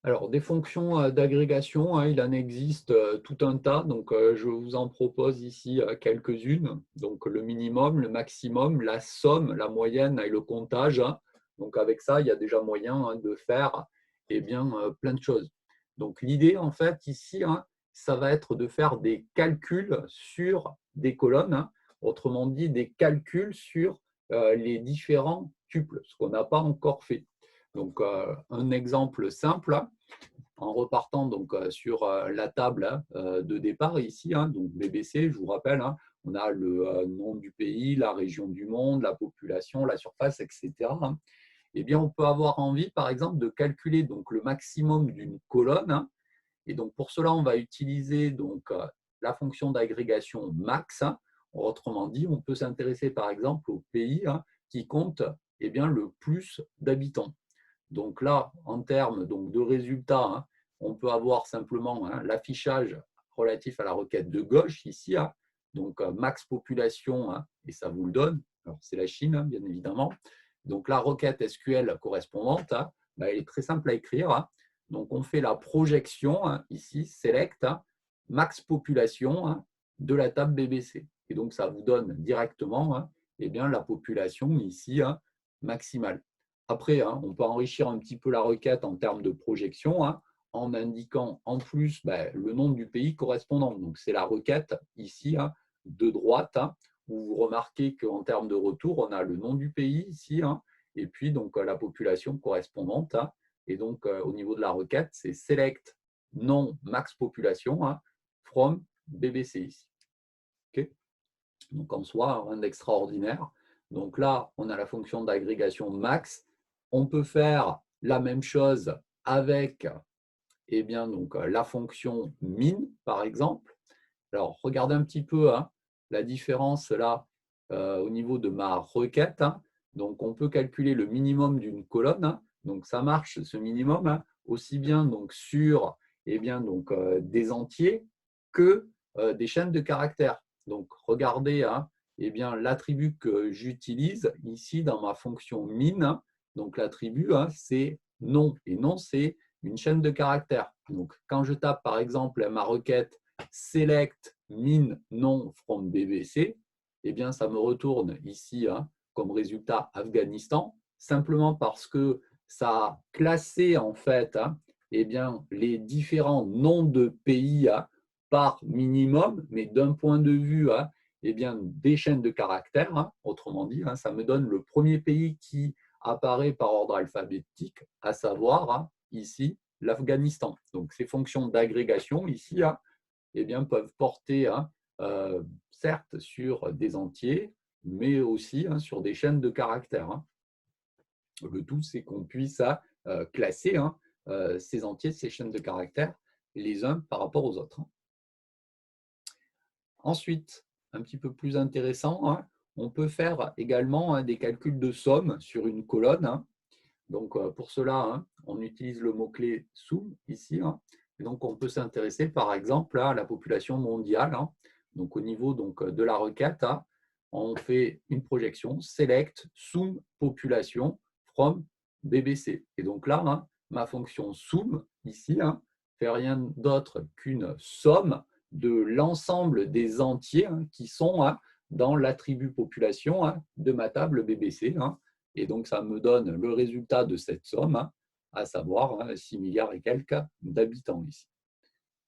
Alors, des fonctions d'agrégation, il en existe tout un tas. Donc, je vous en propose ici quelques-unes. Donc, le minimum, le maximum, la somme, la moyenne et le comptage. Donc, avec ça, il y a déjà moyen de faire plein de choses. Donc, l'idée, en fait, ici, ça va être de faire des calculs sur des colonnes. Autrement dit, des calculs sur les différents tuples, ce qu'on n'a pas encore fait. Donc, un exemple simple, en repartant sur la table de départ ici, donc BBC, je vous rappelle, on a le nom du pays, la région du monde, la population, la surface, etc. Eh bien, on peut avoir envie, par exemple, de calculer le maximum d'une colonne. Et donc, pour cela, on va utiliser la fonction d'agrégation max. Autrement dit, on peut s'intéresser, par exemple, au pays qui compte le plus d'habitants. Donc là, en termes de résultats, on peut avoir simplement l'affichage relatif à la requête de gauche ici, donc max population, et ça vous le donne. Alors c'est la Chine, bien évidemment. Donc la requête SQL correspondante, elle est très simple à écrire. Donc on fait la projection ici, select, max population de la table BBC. Et donc ça vous donne directement la population ici maximale. Après, on peut enrichir un petit peu la requête en termes de projection en indiquant en plus le nom du pays correspondant. Donc, c'est la requête ici de droite où vous remarquez qu'en termes de retour, on a le nom du pays ici, et puis donc la population correspondante. Et donc, au niveau de la requête, c'est select nom max population from BBC ici. Okay. Donc, en soi, rien d'extraordinaire. Donc là, on a la fonction d'agrégation max. On peut faire la même chose avec donc, la fonction min, par exemple. Alors, regardez un petit peu la différence là au niveau de ma requête. Donc, on peut calculer le minimum d'une colonne. Donc, ça marche, ce minimum, aussi bien donc, sur donc, des entiers que des chaînes de caractères. Donc, regardez l'attribut que j'utilise ici dans ma fonction min. Donc, l'attribut, c'est nom. Et nom, c'est une chaîne de caractères. Donc, quand je tape, par exemple, ma requête select min nom from BBC, ça me retourne ici comme résultat Afghanistan, simplement parce que ça a classé en fait les différents noms de pays par minimum, mais d'un point de vue des chaînes de caractères. Autrement dit, ça me donne le premier pays qui apparaît par ordre alphabétique, à savoir ici l'Afghanistan. Donc, ces fonctions d'agrégation ici peuvent porter certes sur des entiers, mais aussi sur des chaînes de caractères. Le tout, c'est qu'on puisse classer ces entiers, ces chaînes de caractères, les uns par rapport aux autres. Ensuite, un petit peu plus intéressant, on peut faire également des calculs de somme sur une colonne. Donc, pour cela, on utilise le mot-clé sum ici. Et donc, on peut s'intéresser, par exemple, à la population mondiale. Donc, au niveau de la requête, on fait une projection select sum population from BBC. Et donc là, ma fonction sum ici fait rien d'autre qu'une somme de l'ensemble des entiers qui sont dans l'attribut population de ma table BBC. Et donc, ça me donne le résultat de cette somme, à savoir 6 milliards et quelques d'habitants ici.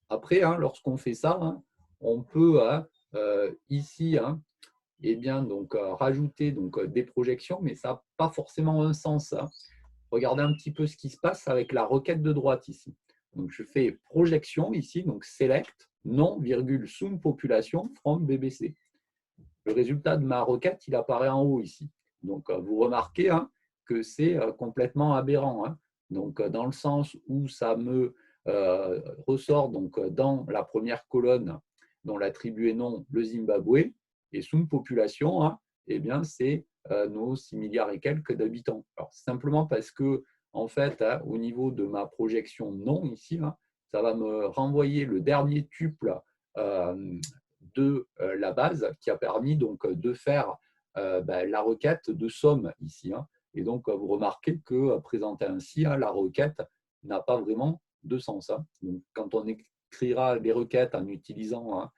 Après, lorsqu'on fait ça, on peut ici rajouter des projections, mais ça n'a pas forcément un sens. Regardez un petit peu ce qui se passe avec la requête de droite ici. Donc, je fais projection ici, donc select nom, virgule, sum population from BBC. Le résultat de ma requête, il apparaît en haut ici. Donc, vous remarquez que c'est complètement aberrant. Donc, dans le sens où ça me ressort donc, dans la première colonne dont l'attribut est nom, le Zimbabwe, et sum population, c'est nos 6 milliards et quelques d'habitants. Alors, simplement parce que, en fait, au niveau de ma projection nom ici, ça va me renvoyer le dernier tuple de la base qui a permis donc de faire la requête de somme ici. Et donc, vous remarquez que présentée ainsi, la requête n'a pas vraiment de sens. Donc, quand on écrira les requêtes en utilisant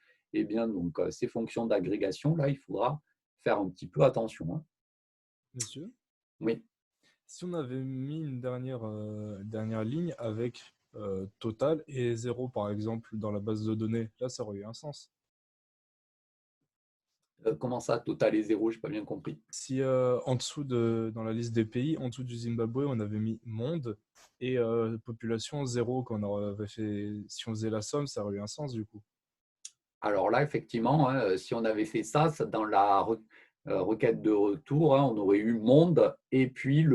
ces fonctions d'agrégation, là, il faudra faire un petit peu attention. Monsieur, oui. Si on avait mis une dernière ligne avec total et 0, par exemple, dans la base de données, là, ça aurait eu un sens. Comment ça, total et 0, je n'ai pas bien compris. Si en dessous dans la liste des pays, en dessous du Zimbabwe, on avait mis monde et population 0, quand on avait fait, si on faisait la somme, ça aurait eu un sens du coup. Alors là, effectivement, si on avait fait ça dans la requête de retour, on aurait eu monde et puis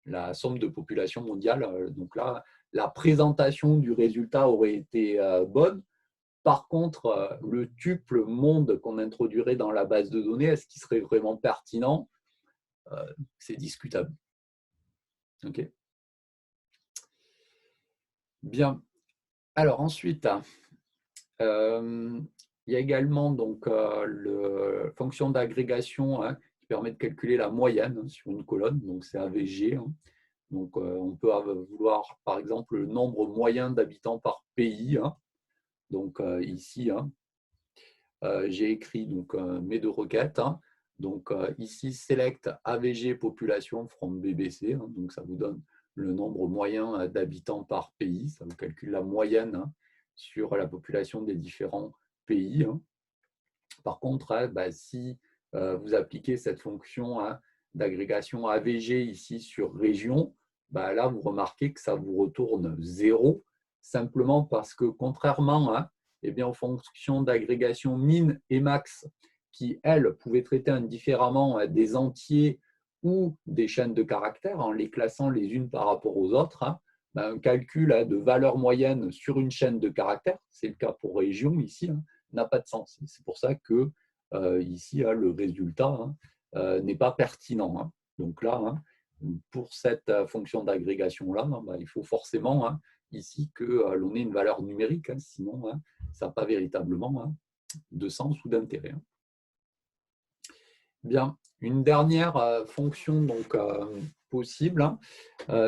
la somme de population mondiale. Donc là, la présentation du résultat aurait été bonne. Par contre, le tuple monde qu'on introduirait dans la base de données, est-ce qu'il serait vraiment pertinent? C'est discutable. OK. Bien. Alors ensuite, il y a également donc, la fonction d'agrégation qui permet de calculer la moyenne sur une colonne, donc c'est AVG. Donc on peut vouloir par exemple le nombre moyen d'habitants par pays. Donc ici, j'ai écrit donc, mes deux requêtes. Donc ici, select AVG population from BBC. Donc ça vous donne le nombre moyen d'habitants par pays. Ça vous calcule la moyenne sur la population des différents pays. Par contre, si vous appliquez cette fonction d'agrégation AVG ici sur région, là, vous remarquez que ça vous retourne 0, simplement parce que contrairement aux fonctions d'agrégation min et max, qui, elles, pouvaient traiter indifféremment des entiers ou des chaînes de caractères en les classant les unes par rapport aux autres, un calcul de valeur moyenne sur une chaîne de caractères, c'est le cas pour région ici, n'a pas de sens. C'est pour ça que ici, le résultat n'est pas pertinent. Donc là, pour cette fonction d'agrégation-là, il faut forcément ici que l'on ait une valeur numérique, sinon ça n'a pas véritablement de sens ou d'intérêt. Bien, une dernière fonction donc, possible,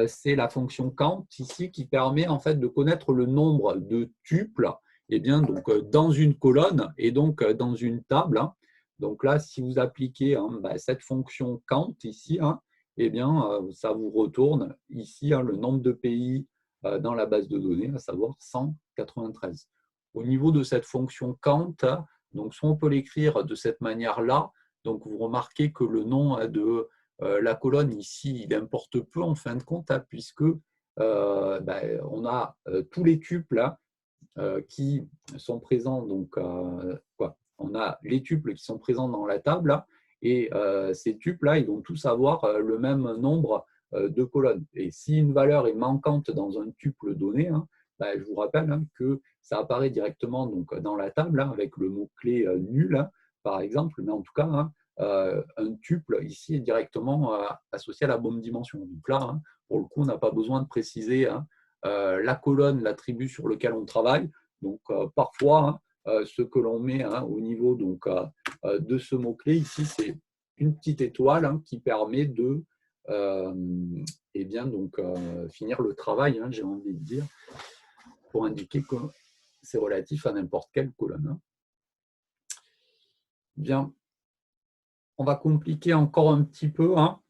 c'est la fonction count ici qui permet en fait de connaître le nombre de tuples donc, dans une colonne et donc dans une table. Donc là, si vous appliquez cette fonction count ici, ça vous retourne ici le nombre de pays dans la base de données, à savoir 193. Au niveau de cette fonction count, donc soit on peut l'écrire de cette manière-là. Donc, vous remarquez que le nom de la colonne ici, il importe peu en fin de compte, puisque on a tous les tuples qui sont présents. Donc, on a les tuples qui sont présents dans la table et ces tuples-là, ils vont tous avoir le même nombre de colonnes. Et si une valeur est manquante dans un tuple donné, je vous rappelle que ça apparaît directement donc, dans la table avec le mot-clé nul, par exemple, mais en tout cas, un tuple ici est directement associé à la bonne dimension. Donc là, pour le coup, on n'a pas besoin de préciser la colonne, l'attribut sur lequel on travaille. Donc parfois, ce que l'on met au niveau donc, de ce mot-clé ici, c'est une petite étoile qui permet de finir le travail, j'ai envie de dire, pour indiquer que c'est relatif à n'importe quelle colonne. Bien, on va compliquer encore un petit peu. En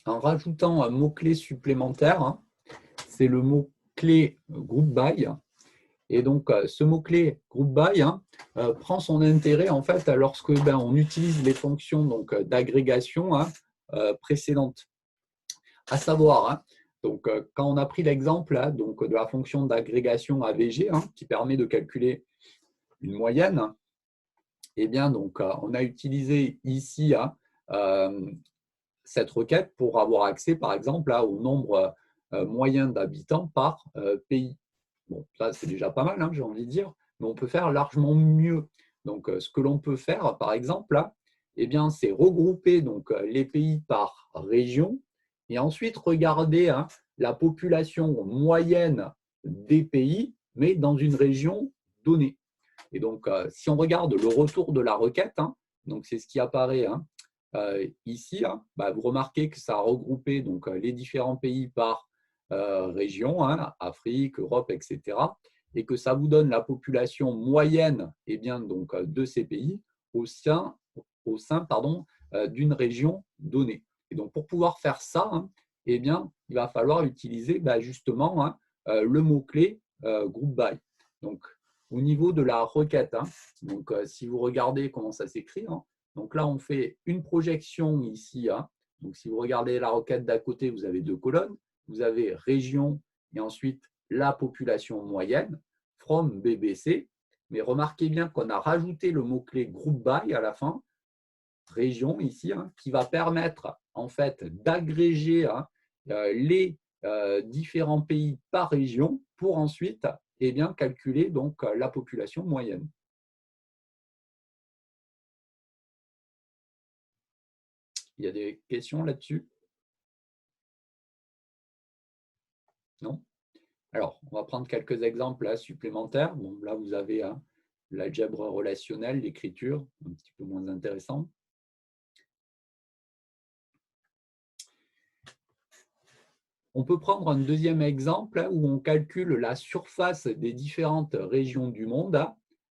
rajoutant un mot-clé supplémentaire, c'est le mot-clé group by. Et donc, ce mot-clé group by prend son intérêt en fait lorsque on utilise les fonctions d'agrégation précédentes. À savoir, donc, quand on a pris l'exemple de la fonction d'agrégation AVG qui permet de calculer une moyenne, donc, on a utilisé ici cette requête pour avoir accès, par exemple, au nombre moyen d'habitants par pays. Bon, ça, c'est déjà pas mal, j'ai envie de dire, mais on peut faire largement mieux. Donc, ce que l'on peut faire, par exemple, c'est regrouper donc, les pays par région et ensuite regarder la population moyenne des pays, mais dans une région donnée. Et donc, si on regarde le retour de la requête, donc c'est ce qui apparaît ici, vous remarquez que ça a regroupé donc, les différents pays par région, Afrique, Europe, etc. Et que ça vous donne la population moyenne donc, de ces pays au sein d'une région donnée. Et donc, pour pouvoir faire ça, il va falloir utiliser justement le mot-clé group by. Donc, au niveau de la requête, donc, si vous regardez comment ça s'écrit, donc là, on fait une projection ici. Donc, si vous regardez la requête d'à côté, vous avez deux colonnes. Vous avez région et ensuite la population moyenne, from BBC. Mais remarquez bien qu'on a rajouté le mot-clé group by à la fin, région ici, qui va permettre en fait d'agréger les différents pays par région pour ensuite calculer donc, la population moyenne. Il y a des questions là-dessus? Non? Alors, on va prendre quelques exemples supplémentaires. Bon, là, vous avez l'algèbre relationnelle, l'écriture, un petit peu moins intéressant. On peut prendre un deuxième exemple où on calcule la surface des différentes régions du monde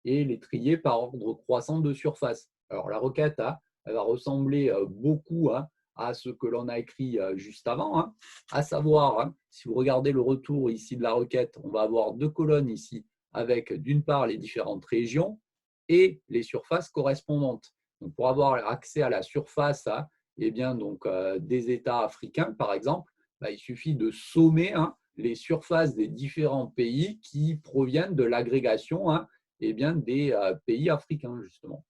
et les trier par ordre croissant de surface. Alors, la requête elle va ressembler beaucoup à ce que l'on a écrit juste avant, hein, à savoir, hein, si vous regardez le retour ici de la requête, on va avoir 2 colonnes ici avec d'une part les différentes régions et les surfaces correspondantes. Donc, pour avoir accès à la surface eh bien, donc, des États africains, par exemple, il suffit de sommer les surfaces des différents pays qui proviennent de l'agrégation eh bien, des pays africains, justement.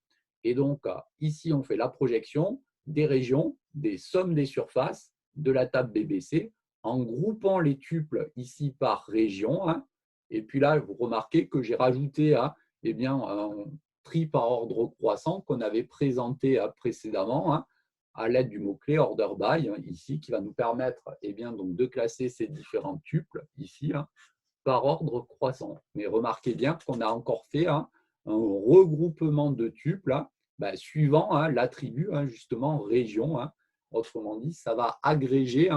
Et donc, ici, on fait la projection des régions, des sommes des surfaces de la table BBC en groupant les tuples ici par région. Et puis là, vous remarquez que j'ai rajouté eh bien, un tri par ordre croissant qu'on avait présenté précédemment à l'aide du mot-clé order by, ici, qui va nous permettre eh bien, donc, de classer ces différents tuples ici par ordre croissant. Mais remarquez bien qu'on a encore fait un regroupement de tuples suivant l'attribut justement région. Autrement dit, ça va agréger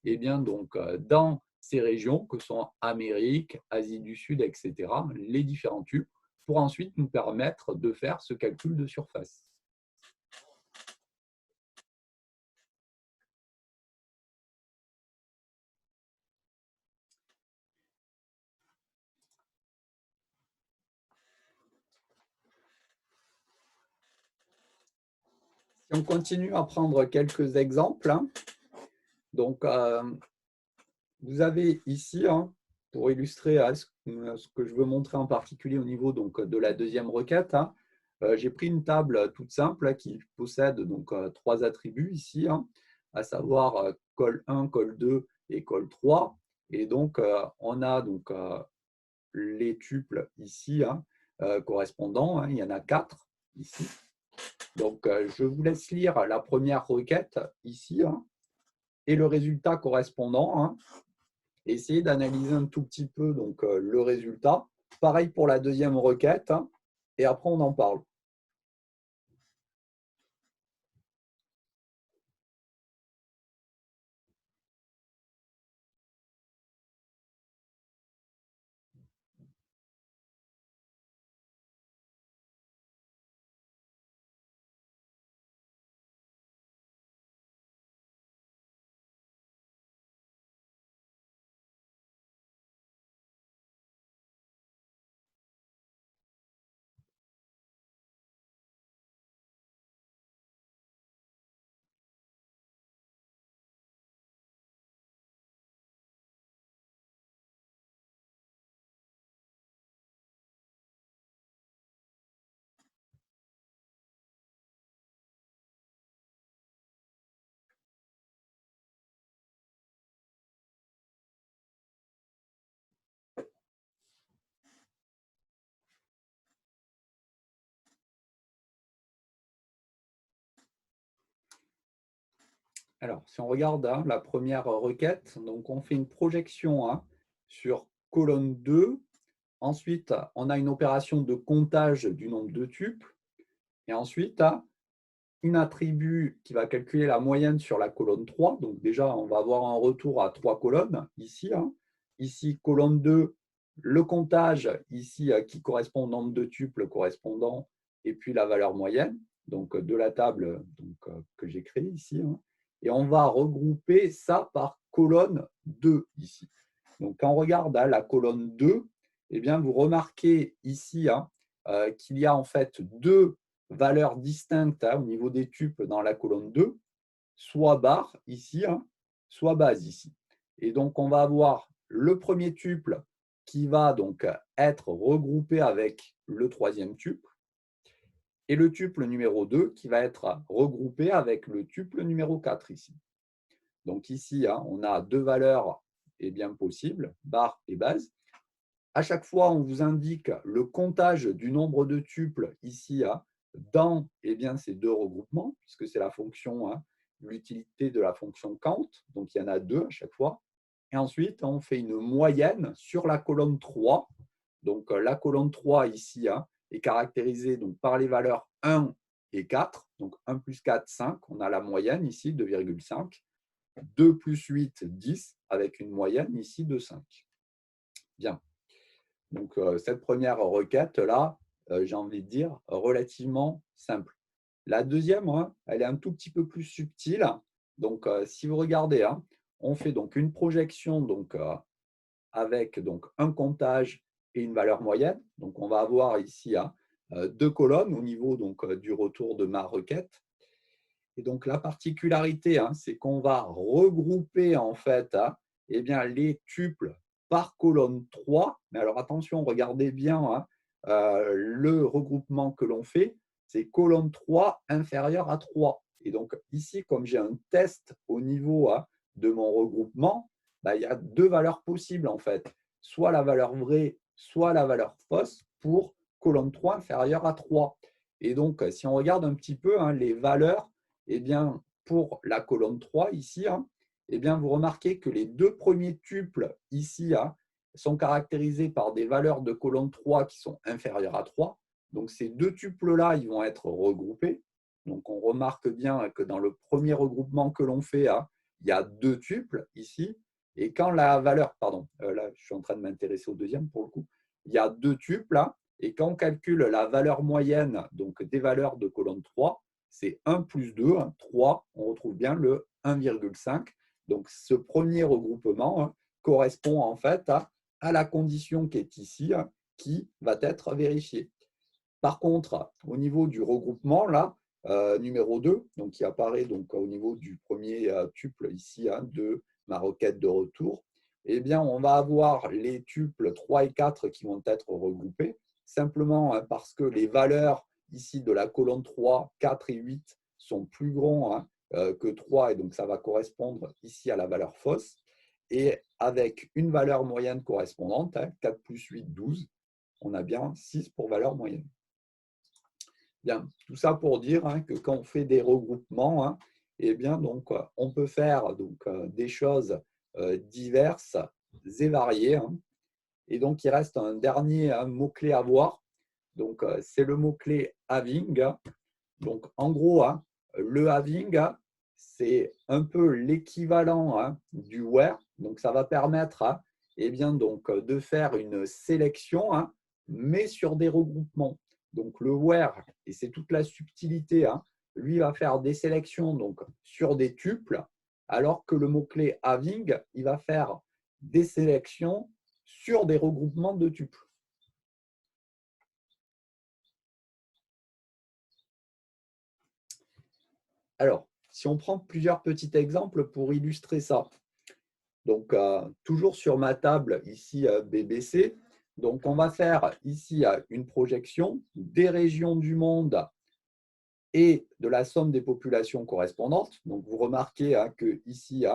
eh bien, donc, dans ces régions que sont Amérique, Asie du Sud, etc., les différents tuples, pour ensuite nous permettre de faire ce calcul de surface. Si on continue à prendre quelques exemples, donc vous avez ici, pour illustrer ce que je veux montrer en particulier au niveau donc, de la deuxième requête, j'ai pris une table toute simple qui possède donc, 3 attributs ici, à savoir col 1, col 2 et col 3. Et donc, on a donc, les tuples ici correspondants, il y en a 4 ici. Donc, je vous laisse lire la première requête ici et le résultat correspondant. Essayez d'analyser un tout petit peu donc, le résultat. Pareil pour la deuxième requête et après on en parle. Alors, si on regarde la première requête, donc on fait une projection sur colonne 2. Ensuite, on a une opération de comptage du nombre de tuples. Et ensuite, une attribut qui va calculer la moyenne sur la colonne 3. Donc déjà, on va avoir un retour à 3 colonnes ici. Ici, colonne 2, le comptage ici qui correspond au nombre de tuples correspondant, et puis la valeur moyenne donc, de la table donc, que j'ai créée ici. Et on va regrouper ça par colonne 2 ici. Donc, quand on regarde la colonne 2, eh bien, vous remarquez ici qu'il y a en fait 2 valeurs distinctes au niveau des tuples dans la colonne 2, soit barre ici, soit base ici. Et donc, on va avoir le premier tuple qui va donc être regroupé avec le troisième tuple et le tuple numéro 2 qui va être regroupé avec le tuple numéro 4 ici. Donc ici, on a 2 valeurs bien possibles, barre et base. À chaque fois, on vous indique le comptage du nombre de tuples ici dans ces 2 regroupements, puisque c'est la fonction, l'utilité de la fonction count. Donc, il y en a 2 à chaque fois. Et ensuite, on fait une moyenne sur la colonne 3. Donc, la colonne 3 ici est caractérisée donc, par les valeurs 1 et 4. Donc, 1 plus 4, 5. On a la moyenne ici, 2,5. 2 plus 8, 10, avec une moyenne ici de 5. Bien. Donc, cette première requête-là, j'ai envie de dire, relativement simple. La deuxième, elle est un tout petit peu plus subtile. Donc, si vous regardez, hein, on fait donc une projection donc, avec donc, un comptage et une valeur moyenne. Donc, on va avoir ici hein, 2 colonnes au niveau donc, du retour de ma requête. Et donc, la particularité, hein, c'est qu'on va regrouper en fait hein, eh bien, les tuples par colonne 3. Mais alors, attention, regardez bien hein, le regroupement que l'on fait, c'est colonne 3 inférieure à 3. Et donc, ici, comme j'ai un test au niveau hein, de mon regroupement, bah, il y a 2 valeurs possibles en fait. Soit la valeur vraie, soit la valeur fausse pour colonne 3 inférieure à 3. Et donc, si on regarde un petit peu hein, les valeurs, eh bien, pour la colonne 3 ici, hein, eh bien, vous remarquez que les 2 premiers tuples ici hein, sont caractérisés par des valeurs de colonne 3 qui sont inférieures à 3. Donc, ces 2 tuples-là, ils vont être regroupés. Donc, on remarque bien que dans le premier regroupement que l'on fait, hein, il y a 2 tuples ici. Et quand la valeur, pardon, là, je suis en train de m'intéresser au deuxième pour le coup, il y a 2 tuples là, et quand on calcule la valeur moyenne donc des valeurs de colonne 3, c'est 1 plus 2, 3, on retrouve bien le 1,5. Donc, ce premier regroupement hein, correspond en fait à la condition qui est ici, hein, qui va être vérifiée. Par contre, au niveau du regroupement, là, numéro 2, donc, qui apparaît donc, au niveau du premier tuple ici hein, de ma requête de retour, eh bien, on va avoir les tuples 3 et 4 qui vont être regroupés, simplement hein, parce que les valeurs ici de la colonne 3, 4 et 8 sont plus grands hein, que 3, et donc ça va correspondre ici à la valeur fausse. Et avec une valeur moyenne correspondante, hein, 4 plus 8, 12, on a bien 6 pour valeur moyenne. Bien, tout ça pour dire hein, que quand on fait des regroupements, hein, eh bien, donc, on peut faire donc, des choses diverses et variées. Hein. Et donc, il reste un dernier mot-clé à voir. Donc, c'est le mot-clé having. Donc, en gros, hein, le having, c'est un peu l'équivalent hein, du where. Donc, ça va permettre hein, eh bien, donc, de faire une sélection, hein, mais sur des regroupements. Donc, le where, et c'est toute la subtilité, hein, lui va faire des sélections donc, sur des tuples, alors que le mot-clé having, il va faire des sélections sur des regroupements de tuples. Alors, si on prend plusieurs petits exemples pour illustrer ça, donc toujours sur ma table ici BBC, donc on va faire ici une projection des régions du monde et de la somme des populations correspondantes. Donc vous remarquez hein, que ici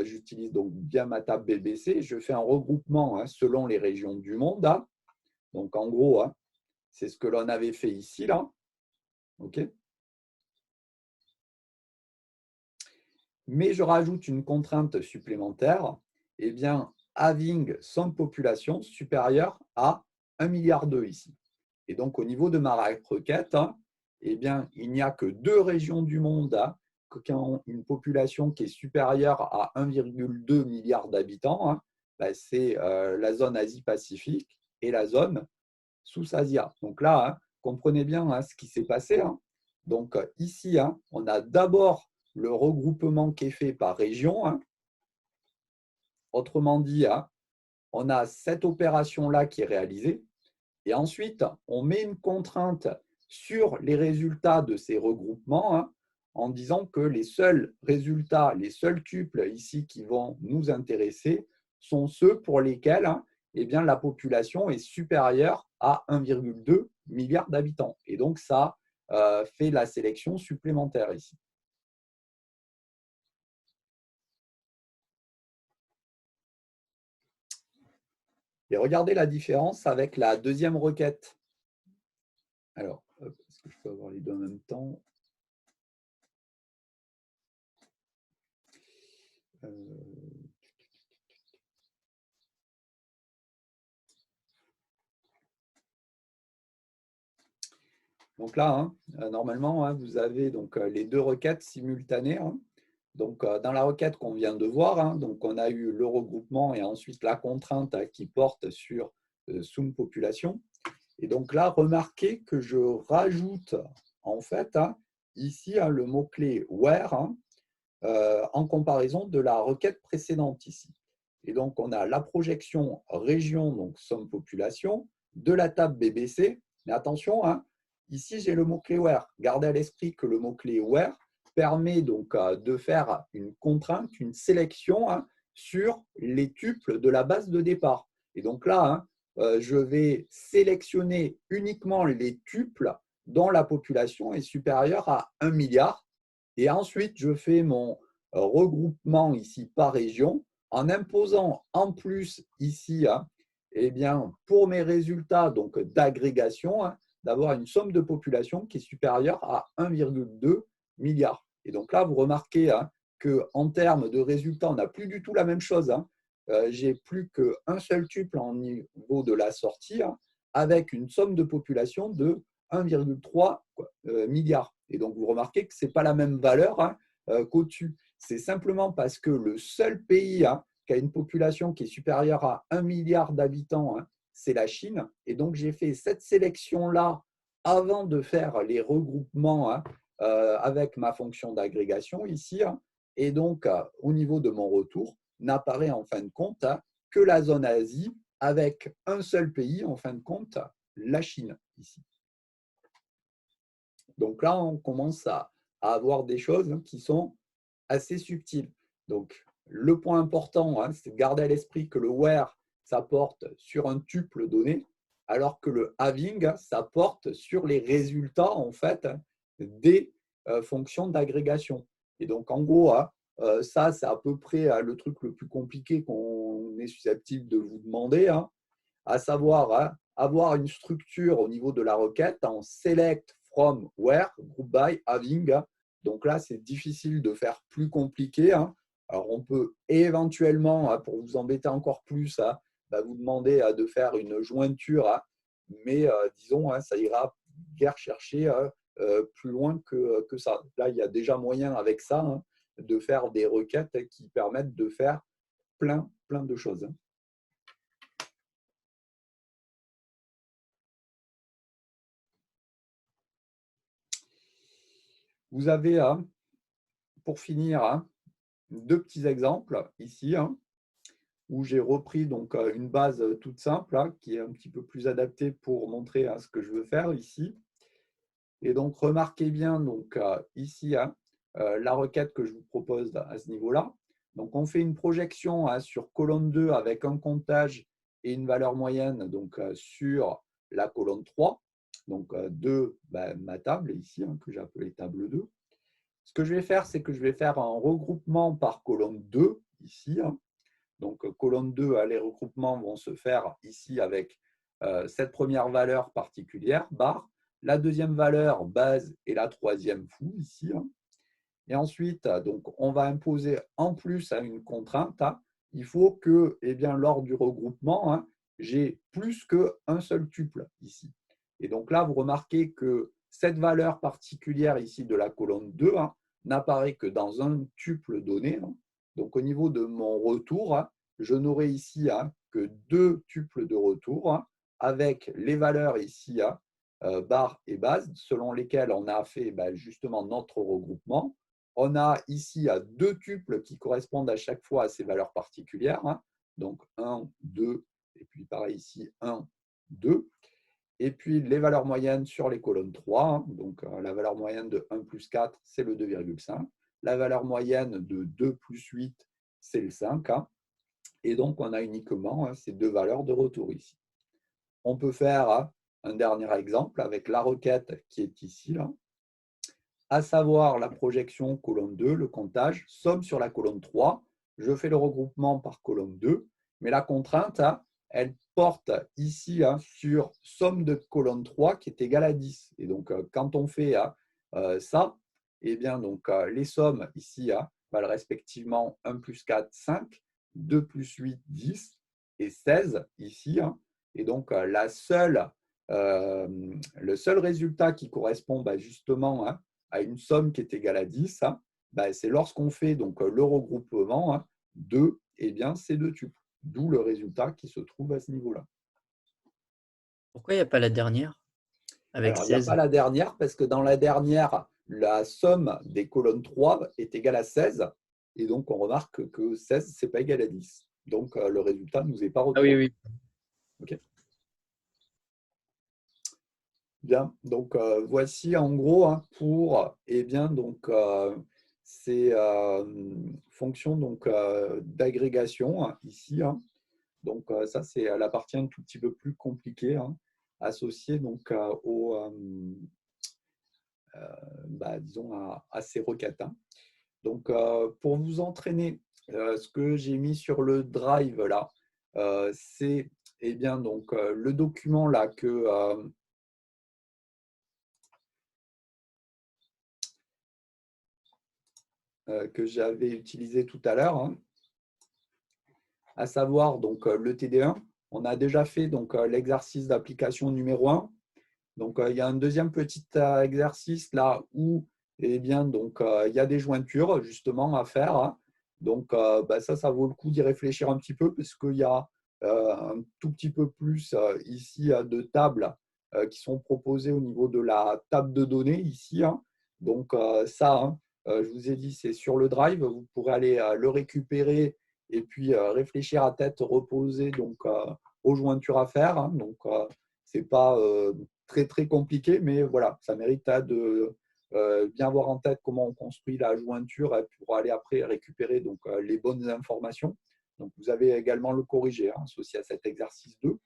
j'utilise donc bien ma table BBC, je fais un regroupement hein, selon les régions du monde. Hein. Donc en gros, hein, c'est ce que l'on avait fait ici là. OK. Mais je rajoute une contrainte supplémentaire, eh bien, having somme population supérieure à 1,2 milliard ici. Et donc, au niveau de ma requête, hein, eh bien, il n'y a que 2 régions du monde hein, qui ont une population qui est supérieure à 1,2 milliard d'habitants. Hein, ben, c'est la zone Asie-Pacifique et la zone sous-Asia. Donc là, hein, comprenez bien hein, ce qui s'est passé. Hein. Donc ici, hein, on a d'abord le regroupement qui est fait par région. Hein. Autrement dit, hein, on a cette opération-là qui est réalisée. Et ensuite, on met une contrainte sur les résultats de ces regroupements hein, en disant que les seuls résultats, les seuls tuples ici qui vont nous intéresser sont ceux pour lesquels hein, eh bien, la population est supérieure à 1,2 milliard d'habitants. Et donc, ça fait la sélection supplémentaire ici. Et regardez la différence avec la deuxième requête. Alors, est-ce que je peux avoir les deux en même temps? Donc là, hein, normalement, hein, vous avez donc, les deux requêtes simultanées. Hein. Donc, dans la requête qu'on vient de voir, hein, donc on a eu le regroupement et ensuite la contrainte hein, qui porte sur sum population. Et donc là, remarquez que je rajoute en fait hein, ici hein, le mot-clé where hein, en comparaison de la requête précédente ici. Et donc, on a la projection région, donc somme population, de la table BBC. Mais attention, hein, ici, j'ai le mot-clé where. Gardez à l'esprit que le mot-clé where permet donc de faire une contrainte, une sélection hein, sur les tuples de la base de départ. Et donc là, hein, je vais sélectionner uniquement les tuples dont la population est supérieure à 1 milliard. Et ensuite, je fais mon regroupement ici par région en imposant en plus ici, hein, eh bien, pour mes résultats d'agrégation, hein, d'avoir une somme de population qui est supérieure à 1,2 milliard. Et donc là, vous remarquez hein, qu'en termes de résultats, on n'a plus du tout la même chose. Hein. J'ai plus qu'un seul tuple en niveau de la sortie hein, avec une somme de population de 1,3 milliard. Et donc, vous remarquez que ce n'est pas la même valeur hein, qu'au-dessus. C'est simplement parce que le seul pays hein, qui a une population qui est supérieure à 1 milliard d'habitants, hein, c'est la Chine. Et donc, j'ai fait cette sélection-là avant de faire les regroupements hein, avec ma fonction d'agrégation ici. Hein, et donc, au niveau de mon retour, n'apparaît en fin de compte hein, que la zone Asie avec un seul pays, en fin de compte, la Chine ici. Donc là, on commence à avoir des choses qui sont assez subtiles. Donc, le point important, hein, c'est de garder à l'esprit que le where, ça porte sur un tuple donné, alors que le having, ça porte sur les résultats en fait, des fonctions d'agrégation. Et donc, en gros, hein, ça, c'est à peu près le truc le plus compliqué qu'on est susceptible de vous demander, hein, à savoir hein, avoir une structure au niveau de la requête en select from where, group by, having. Donc là, c'est difficile de faire plus compliqué. Hein. Alors, on peut éventuellement, pour vous embêter encore plus, vous demander de faire une jointure, mais disons, ça ira guère chercher plus loin que ça. Là, il y a déjà moyen avec ça hein, de faire des requêtes qui permettent de faire plein de choses. Vous avez, pour finir, deux petits exemples ici, où j'ai repris donc une base toute simple, qui est un petit peu plus adaptée pour montrer ce que je veux faire ici. Et donc, remarquez bien donc, ici la requête que je vous propose à ce niveau-là. Donc, on fait une projection sur colonne 2 avec un comptage et une valeur moyenne donc, sur la colonne 3. Donc, de ma table ici, que j'ai appelée table 2. Ce que je vais faire, c'est que je vais faire un regroupement par colonne 2 ici. Donc, colonne 2, les regroupements vont se faire ici avec cette première valeur particulière, bar, la deuxième valeur, base, et la troisième fou ici. Et ensuite, donc, on va imposer en plus une contrainte. Il faut que, lors du regroupement, j'ai plus qu'un seul tuple ici. Et donc là, vous remarquez que cette valeur particulière ici de la colonne 2 n'apparaît que dans un tuple donné. Donc, au niveau de mon retour, je n'aurai ici que deux tuples de retour avec les valeurs ici, bar et base, selon lesquelles on a fait justement notre regroupement. On a ici deux tuples qui correspondent à chaque fois à ces valeurs particulières. Donc, 1, 2, et puis pareil ici, 1, 2. Et puis, les valeurs moyennes sur les colonnes 3. Donc, la valeur moyenne de 1 plus 4, c'est le 2,5. La valeur moyenne de 2 plus 8, c'est le 5. Et donc, on a uniquement ces deux valeurs de retour ici. On peut faire un dernier exemple avec la requête qui est ici, là, à savoir la projection colonne 2, le comptage, somme sur la colonne 3. Je fais le regroupement par colonne 2, mais la contrainte, elle porte ici sur somme de colonne 3 qui est égale à 10. Et donc, quand on fait ça, donc, les sommes ici valent respectivement 1 plus 4, 5, 2 plus 8, 10 et 16 ici. Et donc, le seul résultat qui correspond justement à une somme qui est égale à 10, c'est lorsqu'on fait donc, le regroupement de ces deux tuples. D'où le résultat qui se trouve à ce niveau-là. Pourquoi il n'y a pas la dernière avec Alors, il n'y a 16? pas la dernière parce que dans la dernière, la somme des colonnes 3 est égale à 16. Et donc, on remarque que 16, ce n'est pas égal à 10. Donc, le résultat ne nous est pas retrouvé. Ah oui, oui. OK. Bien, donc voici en gros pour donc, ces fonctions d'agrégation ici. Donc ça, c'est la partie un tout petit peu plus compliquée, associée donc, disons à ces requêtes. Donc, pour vous entraîner, ce que j'ai mis sur le drive là, c'est donc, le document là que j'avais utilisé tout à l'heure, à savoir donc, le TD1. On a déjà fait donc, l'exercice d'application numéro 1. Donc, il y a un deuxième petit exercice là où donc, il y a des jointures justement à faire. Donc, ça vaut le coup d'y réfléchir un petit peu parce qu'il y a un tout petit peu plus ici de tables qui sont proposées au niveau de la table de données ici. Donc, je vous ai dit, c'est sur le drive. Vous pourrez aller le récupérer et puis réfléchir à tête reposée donc, aux jointures à faire. Donc, ce n'est pas très, très compliqué, mais voilà, ça mérite de bien avoir en tête comment on construit la jointure pour aller après récupérer donc, les bonnes informations. Donc, vous avez également le corrigé associé à cet exercice 2.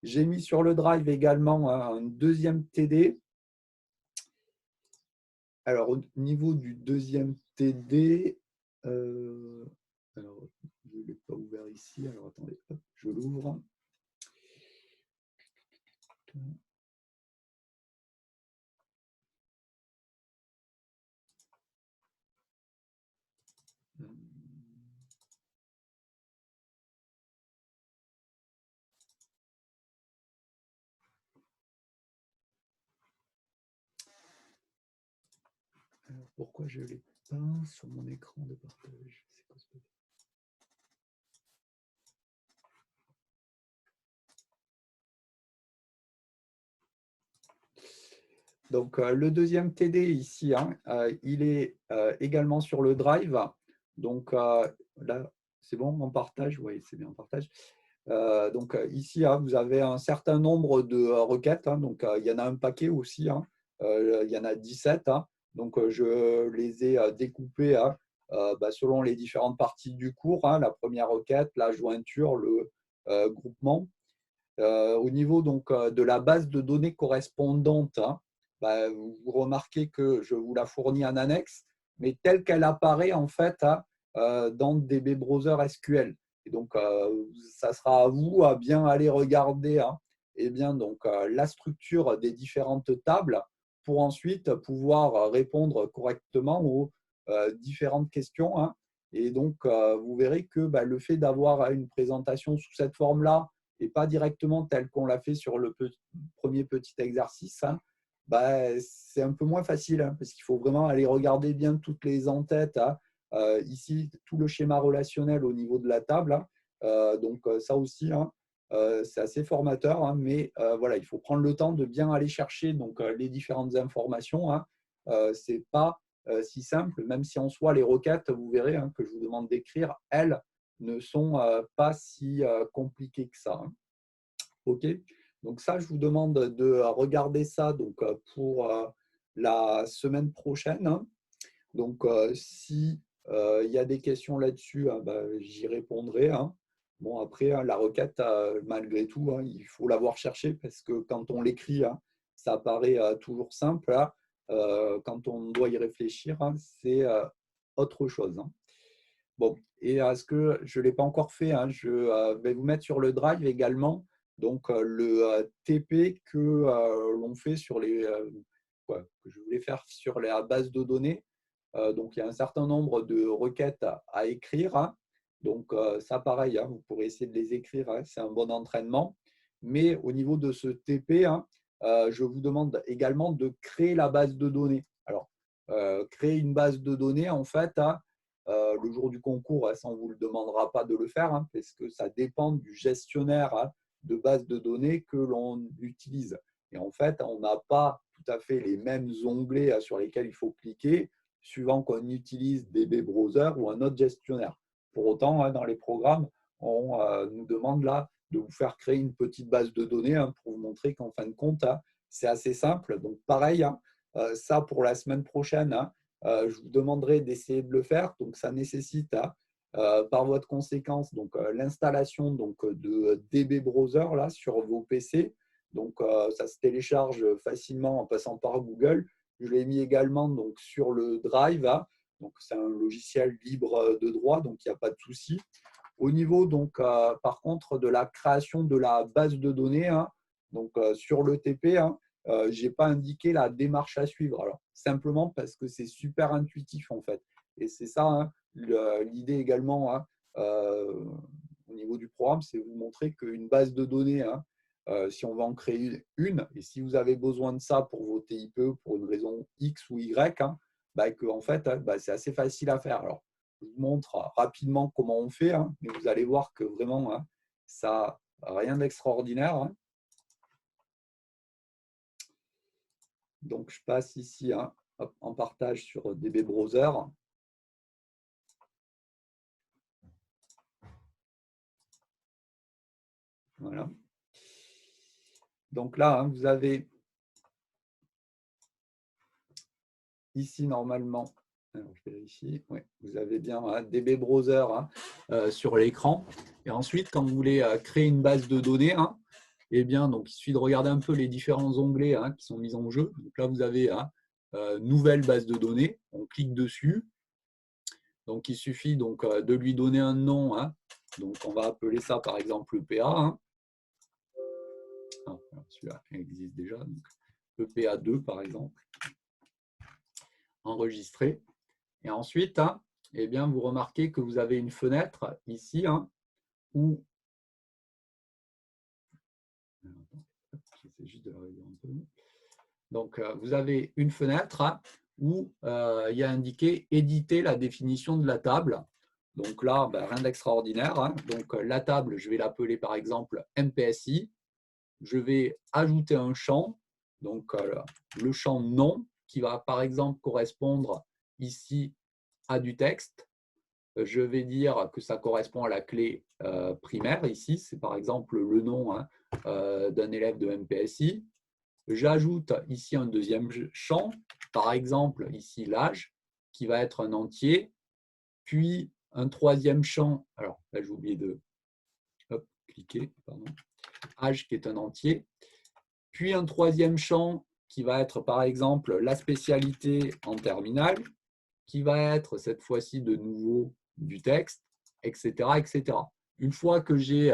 J'ai mis sur le drive également un deuxième TD. Alors, au niveau du deuxième TD, alors, je ne l'ai pas ouvert ici. Alors, attendez, hop, je l'ouvre. Alors, pourquoi je ne l'ai pas sur mon écran de partage? C'est quoi ce... Donc, le deuxième TD ici, il est également sur le drive. Donc, là, c'est bon, on partage? Oui, c'est bien, on partage. Donc, ici, vous avez un certain nombre de requêtes. Donc, il y en a un paquet aussi. Il y en a 17. Donc, je les ai découpées selon les différentes parties du cours. La première requête, la jointure, le groupement. Au niveau donc, de la base de données correspondante, vous remarquez que je vous la fournis en annexe, mais telle qu'elle apparaît en fait dans DB Browser SQL. Et donc, ça sera à vous à bien aller regarder donc, la structure des différentes tables pour ensuite pouvoir répondre correctement aux différentes questions. Et donc, vous verrez que le fait d'avoir une présentation sous cette forme-là, et pas directement tel qu'on l'a fait sur le premier petit exercice, c'est un peu moins facile parce qu'il faut vraiment aller regarder bien toutes les en-têtes. Ici, tout le schéma relationnel au niveau de la table. Donc, ça aussi, c'est assez formateur, mais voilà, il faut prendre le temps de bien aller chercher donc, les différentes informations. Ce n'est pas si simple, même si en soi, les requêtes, vous verrez que je vous demande d'écrire, elles ne sont pas si compliquées que ça. OK. Donc ça, je vous demande de regarder ça donc, pour la semaine prochaine. Donc, si il y a des questions là-dessus, j'y répondrai. Bon, après, la requête, malgré tout, il faut l'avoir cherchée parce que quand on l'écrit, ça paraît toujours simple. Quand on doit y réfléchir, c'est autre chose. Bon, et ce que je ne l'ai pas encore fait, je vais vous mettre sur le drive également donc, le TP que l'on fait sur les que je voulais faire sur la base de données. Donc, il y a un certain nombre de requêtes à écrire. Donc, ça, pareil, vous pourrez essayer de les écrire. C'est un bon entraînement. Mais au niveau de ce TP, je vous demande également de créer la base de données. Alors, créer une base de données, en fait, le jour du concours, ça, on ne vous le demandera pas de le faire parce que ça dépend du gestionnaire de base de données que l'on utilise. Et en fait, on n'a pas tout à fait les mêmes onglets sur lesquels il faut cliquer suivant qu'on utilise DB Browser ou un autre gestionnaire. Pour autant, dans les programmes, on nous demande là de vous faire créer une petite base de données pour vous montrer qu'en fin de compte, c'est assez simple. Donc pareil, ça pour la semaine prochaine, je vous demanderai d'essayer de le faire. Donc ça nécessite par voie de conséquence l'installation de DB Browser là, sur vos PC. Donc ça se télécharge facilement en passant par Google. Je l'ai mis également donc, sur le Drive. Donc c'est un logiciel libre de droit, donc il n'y a pas de souci. Au niveau par contre de la création de la base de données, sur le TP, je n'ai pas indiqué la démarche à suivre. Alors, simplement parce que c'est super intuitif en fait. Et c'est ça l'idée également au niveau du programme, c'est vous montrer qu'une base de données, si on va en créer une, et si vous avez besoin de ça pour vos TIPE pour une raison X ou Y, que en fait, c'est assez facile à faire. Alors, je vous montre rapidement comment on fait, mais vous allez voir que vraiment, ça n'a rien d'extraordinaire. Donc, je passe ici en partage sur DB Browser. Voilà. Donc là, vous avez ici normalement, alors je vérifie, oui, vous avez bien DB Browser sur l'écran. Et ensuite, quand vous voulez créer une base de données, eh bien, donc, il suffit de regarder un peu les différents onglets qui sont mis en jeu. Donc là, vous avez nouvelle base de données. On clique dessus. Donc, il suffit de lui donner un nom. Donc, on va appeler ça par exemple EPA. Celui-là existe déjà. Donc, EPA2 par exemple. Enregistrer. Et ensuite, eh bien, vous remarquez que vous avez une fenêtre ici où juste de un peu. Donc, vous avez une fenêtre où il y a indiqué « Éditer la définition de la table ». Donc là, rien d'extraordinaire. Donc, la table, je vais l'appeler par exemple MPSI. Je vais ajouter un champ, donc le champ « Nom » qui va par exemple correspondre ici à du texte. Je vais dire que ça correspond à la clé primaire. Ici, c'est par exemple le nom d'un élève de MPSI. J'ajoute ici un deuxième champ, par exemple ici l'âge, qui va être un entier, puis un troisième champ, alors là j'ai oublié de cliquer, pardon, âge qui est un entier, puis un troisième champ qui va être par exemple la spécialité en terminale, qui va être cette fois-ci de nouveau du texte, etc. etc. Une fois que j'ai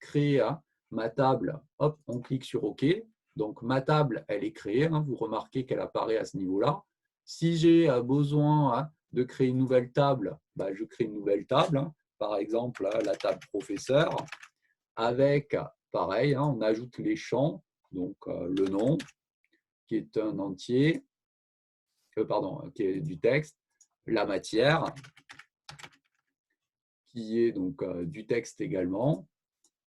créé ma table, hop, on clique sur OK. Donc, ma table, elle est créée. Vous remarquez qu'elle apparaît à ce niveau-là. Si j'ai besoin de créer une nouvelle table, je crée une nouvelle table. Par exemple, la table professeur. Avec, pareil, on ajoute les champs. Donc, le nom, qui est un entier, qui est du texte. La matière, qui est donc du texte également,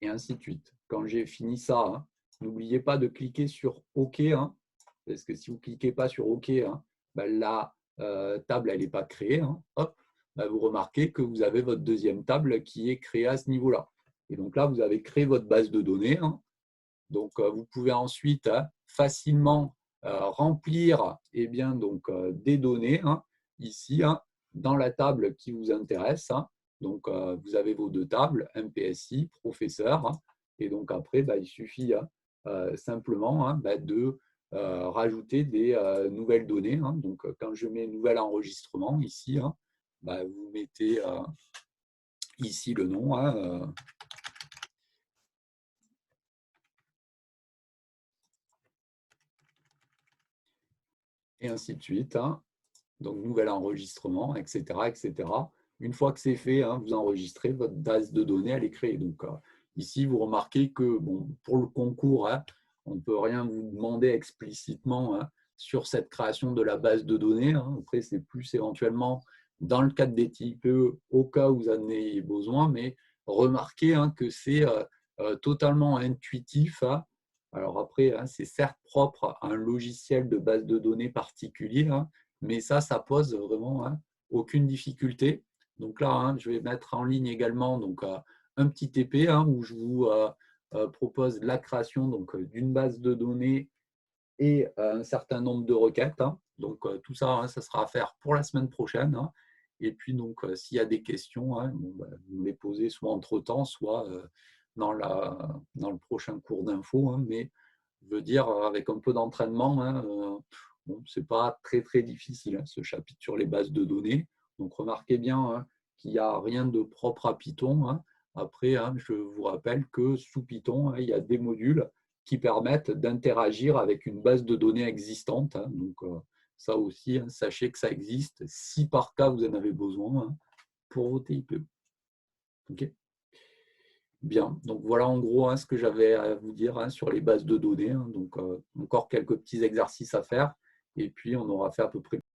et ainsi de suite. Quand j'ai fini ça, n'oubliez pas de cliquer sur OK, parce que si vous ne cliquez pas sur OK, la table elle n'est pas créée. Hop, vous remarquez que vous avez votre deuxième table qui est créée à ce niveau-là. Et donc là, vous avez créé votre base de données. Donc, vous pouvez ensuite facilement remplir des données ici dans la table qui vous intéresse. Donc, vous avez vos deux tables, MPSI, professeur. Et donc, après, il suffit simplement de rajouter des nouvelles données. Donc, quand je mets nouvel enregistrement ici, vous mettez ici le nom. Et ainsi de suite. Donc, nouvel enregistrement, etc., etc. Une fois que c'est fait, vous enregistrez votre base de données, elle est créée. Donc, ici, vous remarquez que pour le concours, on ne peut rien vous demander explicitement sur cette création de la base de données. Après, c'est plus éventuellement dans le cadre des TIPE au cas où vous en ayez besoin, mais remarquez que c'est totalement intuitif Alors après, c'est certes propre à un logiciel de base de données particulier, mais ça pose vraiment aucune difficulté. Donc là, je vais mettre en ligne également donc, un petit TP où je vous propose la création d'une base de données et un certain nombre de requêtes. Donc tout ça, ça sera à faire pour la semaine prochaine. Et puis donc s'il y a des questions, vous les posez soit entre-temps, soit dans le prochain cours d'info. Mais je veux dire, avec un peu d'entraînement, ce n'est pas très très difficile ce chapitre sur les bases de données. Donc remarquez bien qu'il n'y a rien de propre à Python. Après, je vous rappelle que sous Python, il y a des modules qui permettent d'interagir avec une base de données existante. Donc ça aussi, sachez que ça existe si par cas vous en avez besoin pour vos TIPE. Ok. Bien, donc voilà en gros ce que j'avais à vous dire sur les bases de données. Donc encore quelques petits exercices à faire et puis on aura fait à peu près